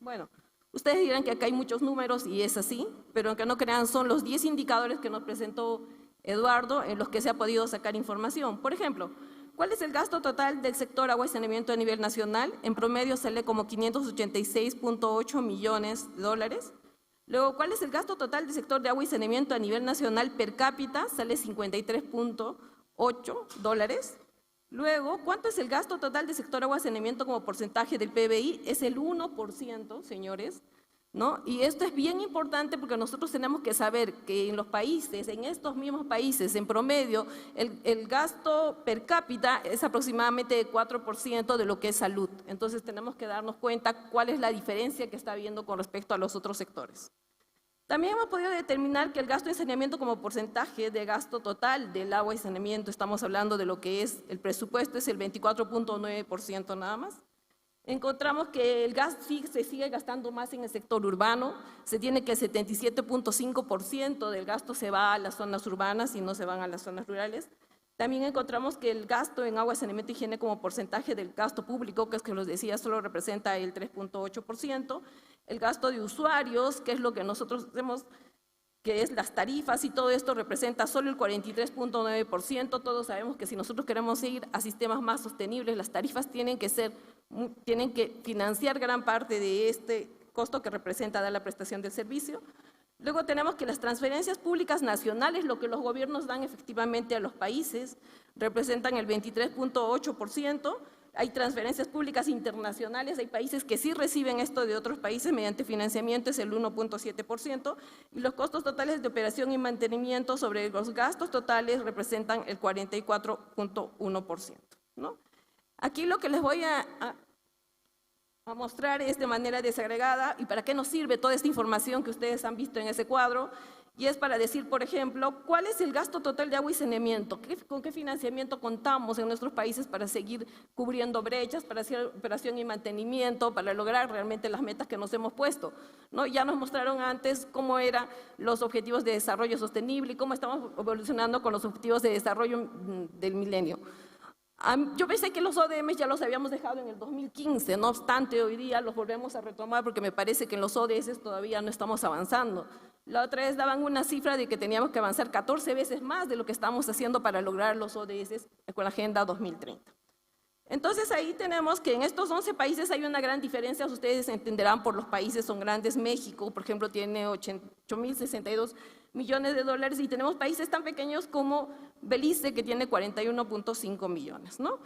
Bueno, ustedes dirán que acá hay muchos números y es así, pero aunque no crean, son los 10 indicadores que nos presentó Eduardo en los que se ha podido sacar información. Por ejemplo, ¿cuál es el gasto total del sector agua y saneamiento a nivel nacional? En promedio sale como 586.8 millones de dólares. Luego, ¿cuál es el gasto total del sector de agua y saneamiento a nivel nacional per cápita? Sale 53.8 dólares. Luego, ¿cuánto es el gasto total del sector agua y saneamiento como porcentaje del PBI? Es el 1%, señores, ¿no? Y esto es bien importante porque nosotros tenemos que saber que en los países, en estos mismos países, en promedio, el gasto per cápita es aproximadamente de 4% de lo que es salud. Entonces tenemos que darnos cuenta cuál es la diferencia que está habiendo con respecto a los otros sectores. También hemos podido determinar que el gasto en saneamiento como porcentaje de gasto total del agua y saneamiento, estamos hablando de lo que es el presupuesto, es el 24.9% nada más. Encontramos que el gas se sigue gastando más en el sector urbano, se tiene que el 77.5% del gasto se va a las zonas urbanas y no se van a las zonas rurales. También encontramos que el gasto en agua, saneamiento y higiene como porcentaje del gasto público, que es que los decía, solo representa el 3.8%. El gasto de usuarios, que es lo que nosotros hacemos, que es las tarifas y todo esto representa solo el 43.9%. Todos sabemos que si nosotros queremos ir a sistemas más sostenibles, las tarifas tienen que financiar gran parte de este costo que representa dar la prestación del servicio. Luego tenemos que las transferencias públicas nacionales, lo que los gobiernos dan efectivamente a los países, representan el 23.8%. Hay transferencias públicas internacionales, hay países que sí reciben esto de otros países mediante financiamiento, es el 1.7%, y los costos totales de operación y mantenimiento sobre los gastos totales representan el 44.1%, ¿no? Aquí lo que les voy a mostrar es de manera desagregada y para qué nos sirve toda esta información que ustedes han visto en ese cuadro, y es para decir, por ejemplo, cuál es el gasto total de agua y saneamiento, con qué financiamiento contamos en nuestros países para seguir cubriendo brechas, para hacer operación y mantenimiento, para lograr realmente las metas que nos hemos puesto, ¿no? Ya nos mostraron antes cómo eran los objetivos de desarrollo sostenible y cómo estamos evolucionando con los objetivos de desarrollo del milenio. Yo pensé que los ODS ya los habíamos dejado en el 2015, no obstante hoy día los volvemos a retomar porque me parece que en los ODS todavía no estamos avanzando. La otra vez daban una cifra de que teníamos que avanzar 14 veces más de lo que estamos haciendo para lograr los ODS con la Agenda 2030. Entonces ahí tenemos que en estos 11 países hay una gran diferencia, ustedes entenderán por los países son grandes. México, por ejemplo, tiene 8.062 millones de dólares y tenemos países tan pequeños como Belice que tiene 41.5 millones, ¿no?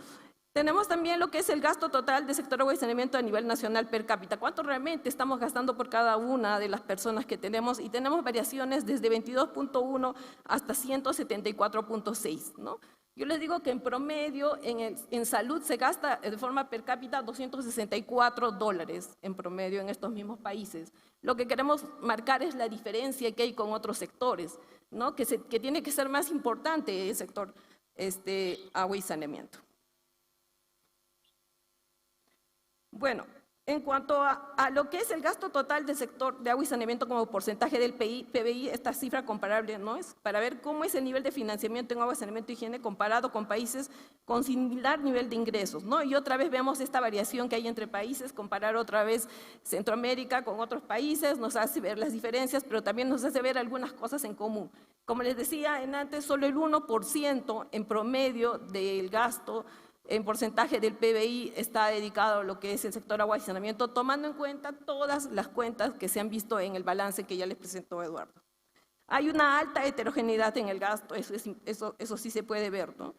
Tenemos también lo que es el gasto total del sector agua y saneamiento a nivel nacional per cápita. ¿Cuánto realmente estamos gastando por cada una de las personas que tenemos? Y tenemos variaciones desde 22.1 hasta 174.6, ¿no? Yo les digo que en promedio en salud se gasta de forma per cápita $264 en promedio en estos mismos países. Lo que queremos marcar es la diferencia que hay con otros sectores, ¿no? que tiene que ser más importante el sector agua y saneamiento. Bueno, en cuanto a lo que es el gasto total del sector de agua y saneamiento como porcentaje del PBI, esta cifra comparable, ¿no? Es para ver cómo es el nivel de financiamiento en agua, saneamiento y higiene comparado con países con similar nivel de ingresos, ¿no? Y otra vez vemos esta variación que hay entre países, comparar otra vez Centroamérica con otros países, nos hace ver las diferencias, pero también nos hace ver algunas cosas en común. Como les decía antes, solo el 1% en promedio del gasto en porcentaje del PBI está dedicado a lo que es el sector agua y saneamiento, tomando en cuenta todas las cuentas que se han visto en el balance que ya les presentó Eduardo. Hay una alta heterogeneidad en el gasto, eso sí se puede ver, ¿no?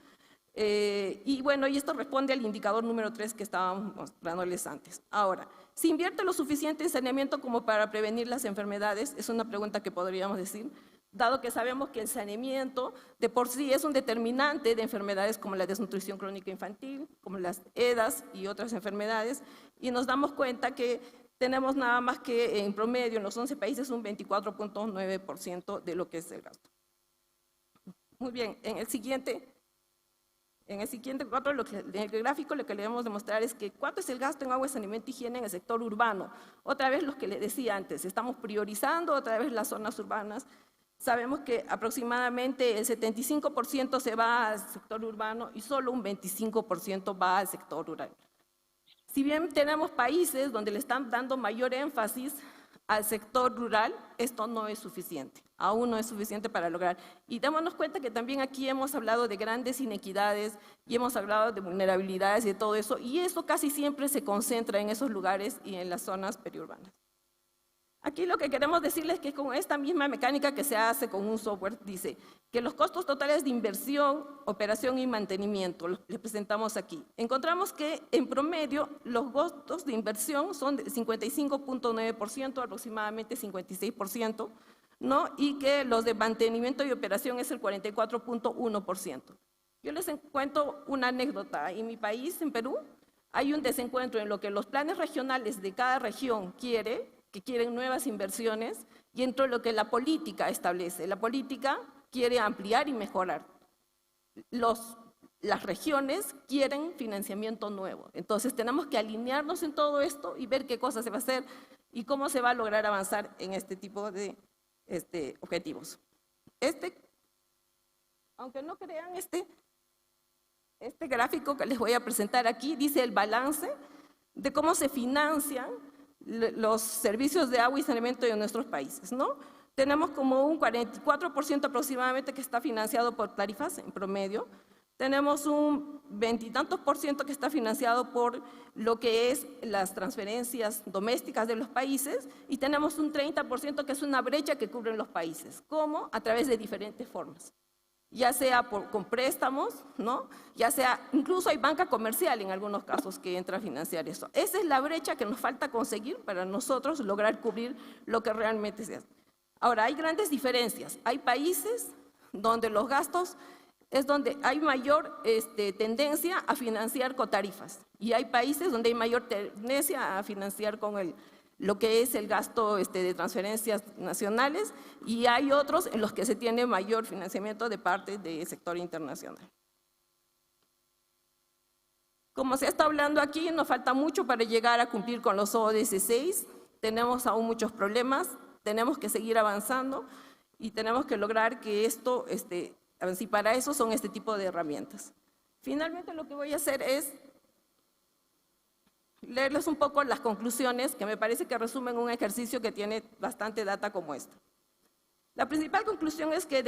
Y bueno, y esto responde al indicador número 3 que estábamos mostrándoles antes. Ahora, ¿se invierte lo suficiente en saneamiento como para prevenir las enfermedades? Es una pregunta que podríamos decir, dado que sabemos que el saneamiento de por sí es un determinante de enfermedades como la desnutrición crónica infantil, como las EDAs y otras enfermedades, y nos damos cuenta que tenemos nada más que en promedio en los 11 países un 24.9% de lo que es el gasto. Muy bien, en el siguiente cuadro, en el gráfico lo que le vamos a demostrar es que cuánto es el gasto en agua, saneamiento y higiene en el sector urbano. Otra vez lo que les decía antes, estamos priorizando otra vez las zonas urbanas. Sabemos que aproximadamente el 75% se va al sector urbano y solo un 25% va al sector rural. Si bien tenemos países donde le están dando mayor énfasis al sector rural, esto no es suficiente, aún no es suficiente para lograr. Y démonos cuenta que también aquí hemos hablado de grandes inequidades y hemos hablado de vulnerabilidades y de todo eso, y eso casi siempre se concentra en esos lugares y en las zonas periurbanas. Aquí lo que queremos decirles es que con esta misma mecánica que se hace con un software, dice que los costos totales de inversión, operación y mantenimiento, los les presentamos aquí. Encontramos que en promedio los costos de inversión son de 55.9%, aproximadamente 56%, ¿no? Y que los de mantenimiento y operación es el 44.1%. Yo les cuento una anécdota. En mi país, en Perú, hay un desencuentro en lo que los planes regionales de cada región que quieren nuevas inversiones, y entre lo que la política establece. La política quiere ampliar y mejorar. Las regiones quieren financiamiento nuevo. Entonces tenemos que alinearnos en todo esto y ver qué cosas se va a hacer y cómo se va a lograr avanzar en este tipo de objetivos. Aunque no crean, este gráfico que les voy a presentar aquí dice el balance de cómo se financian los servicios de agua y saneamiento de nuestros países, ¿no? Tenemos como un 44% aproximadamente que está financiado por tarifas en promedio, Tenemos un 20 y tantos % que está financiado por lo que es las transferencias domésticas de los países y tenemos un 30% que es una brecha que cubren los países. ¿Cómo? A través de diferentes formas. Ya sea con préstamos, ¿no? Ya sea, incluso hay banca comercial en algunos casos que entra a financiar eso. Esa es la brecha que nos falta conseguir para nosotros lograr cubrir lo que realmente se hace. Ahora, hay grandes diferencias. Hay países donde los gastos es donde hay mayor tendencia a financiar con tarifas y hay países donde hay mayor tendencia a financiar con lo que es el gasto de transferencias nacionales y hay otros en los que se tiene mayor financiamiento de parte del sector internacional. Como se está hablando aquí, nos falta mucho para llegar a cumplir con los ODS 6, tenemos aún muchos problemas, tenemos que seguir avanzando y tenemos que lograr que esto, y para eso son este tipo de herramientas. Finalmente lo que voy a hacer es leerles un poco las conclusiones que me parece que resumen un ejercicio que tiene bastante data como esta. La principal conclusión es que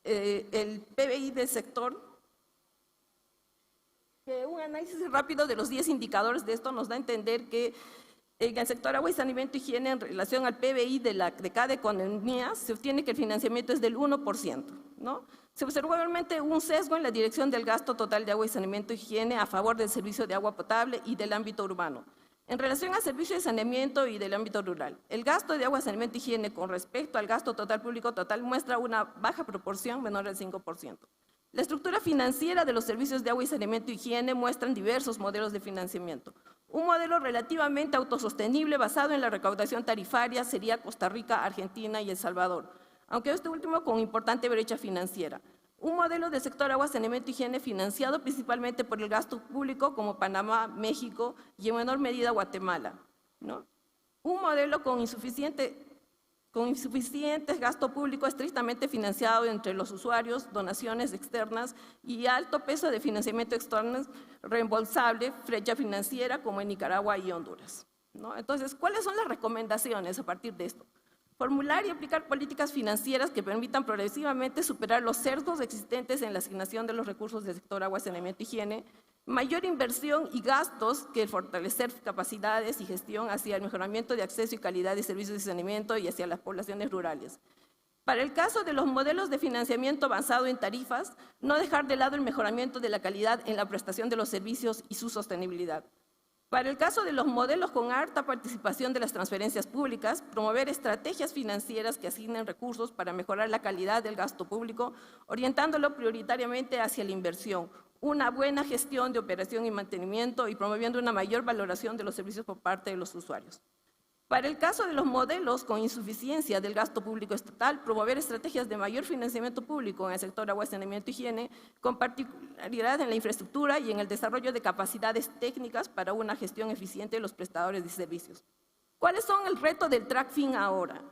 el PBI del sector, que un análisis rápido de los 10 indicadores de esto nos da a entender que en el sector agua y saneamiento y higiene en relación al PBI de cada economía se obtiene que el financiamiento es del 1%, ¿no? Se observó igualmente un sesgo en la dirección del gasto total de agua y saneamiento y higiene a favor del servicio de agua potable y del ámbito urbano. En relación al servicio de saneamiento y del ámbito rural, el gasto de agua, saneamiento y higiene con respecto al gasto total público total muestra una baja proporción menor al 5%. La estructura financiera de los servicios de agua y saneamiento y higiene muestran diversos modelos de financiamiento. Un modelo relativamente autosostenible basado en la recaudación tarifaria sería Costa Rica, Argentina y El Salvador, aunque este último con importante brecha financiera. Un modelo del sector agua, saneamiento y higiene financiado principalmente por el gasto público como Panamá, México y en menor medida Guatemala, ¿no? Un modelo con insuficiente gasto público estrictamente financiado entre los usuarios, donaciones externas y alto peso de financiamiento externo reembolsable, brecha financiera como en Nicaragua y Honduras, ¿no? Entonces, ¿cuáles son las recomendaciones a partir de esto? Formular y aplicar políticas financieras que permitan progresivamente superar los sesgos existentes en la asignación de los recursos del sector agua, saneamiento y higiene, mayor inversión y gastos que fortalecer capacidades y gestión hacia el mejoramiento de acceso y calidad de servicios de saneamiento y hacia las poblaciones rurales. Para el caso de los modelos de financiamiento basado en tarifas, no dejar de lado el mejoramiento de la calidad en la prestación de los servicios y su sostenibilidad. Para el caso de los modelos con alta participación de las transferencias públicas, promover estrategias financieras que asignen recursos para mejorar la calidad del gasto público, orientándolo prioritariamente hacia la inversión, una buena gestión de operación y mantenimiento y promoviendo una mayor valoración de los servicios por parte de los usuarios. Para el caso de los modelos con insuficiencia del gasto público estatal, promover estrategias de mayor financiamiento público en el sector agua, saneamiento y higiene, con particularidad en la infraestructura y en el desarrollo de capacidades técnicas para una gestión eficiente de los prestadores de servicios. ¿Cuáles son el reto del TRACFIN ahora?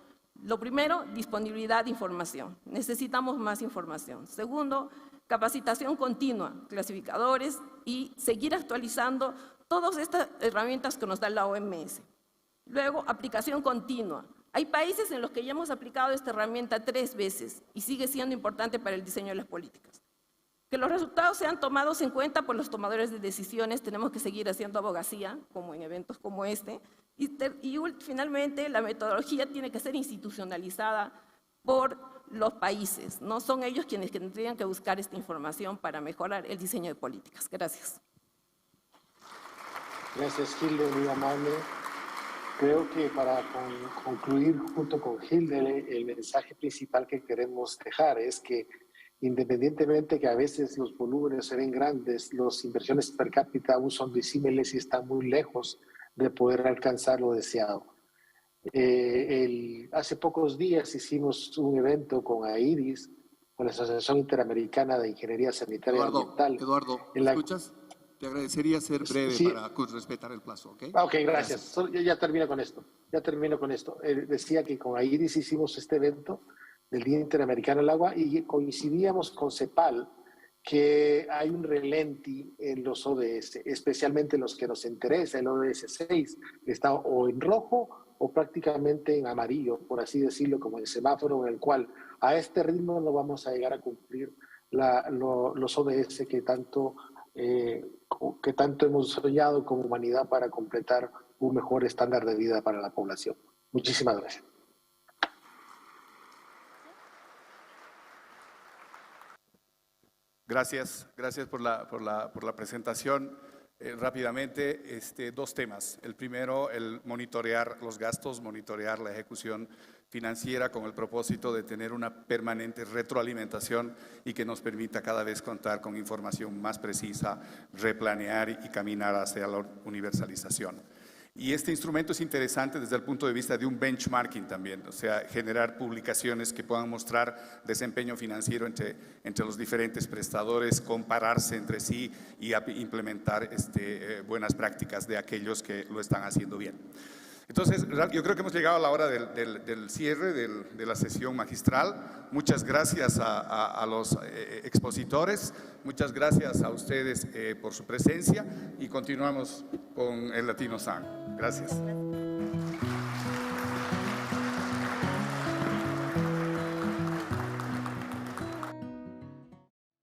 Lo primero, disponibilidad de información. Necesitamos más información. Segundo, capacitación continua, clasificadores y seguir actualizando todas estas herramientas que nos da la OMS. Luego, aplicación continua. Hay países en los que ya hemos aplicado esta herramienta 3 veces y sigue siendo importante para el diseño de las políticas. Que los resultados sean tomados en cuenta por los tomadores de decisiones, tenemos que seguir haciendo abogacía, como en eventos como este, y finalmente la metodología tiene que ser institucionalizada por los países, no son ellos quienes tendrían que buscar esta información para mejorar el diseño de políticas. Gracias. Gracias, Hilde, muy amable. Creo que para concluir junto con Hilde, el mensaje principal que queremos dejar es que independientemente que a veces los volúmenes se ven grandes, las inversiones per cápita aún son disímiles y están muy lejos de poder alcanzar lo deseado. Hace pocos días hicimos un evento con AIDIS, con la Asociación Interamericana de Ingeniería Sanitaria y Ambiental. Eduardo, ¿me escuchas? Te agradecería ser breve sí, para respetar el plazo, ¿ok? Ok, gracias. Ya termino con esto. Decía que con AIDIS hicimos este evento del Día Interamericano del Agua y coincidíamos con CEPAL que hay un relenti en los ODS, especialmente los que nos interesa, el ODS 6, que está o en rojo o prácticamente en amarillo, por así decirlo, como el semáforo, en el cual a este ritmo no vamos a llegar a cumplir los ODS que tanto hemos soñado como humanidad para completar un mejor estándar de vida para la población. Muchísimas gracias. Gracias por la presentación. Rápidamente, dos temas. El primero, el monitorear los gastos, monitorear la ejecución financiera con el propósito de tener una permanente retroalimentación y que nos permita cada vez contar con información más precisa, replanear y caminar hacia la universalización. Y este instrumento es interesante desde el punto de vista de un benchmarking también, o sea, generar publicaciones que puedan mostrar desempeño financiero entre los diferentes prestadores, compararse entre sí y implementar buenas prácticas de aquellos que lo están haciendo bien. Entonces, yo creo que hemos llegado a la hora del cierre de la sesión magistral. Muchas gracias a los expositores, muchas gracias a ustedes por su presencia y continuamos con el Latino San. Gracias.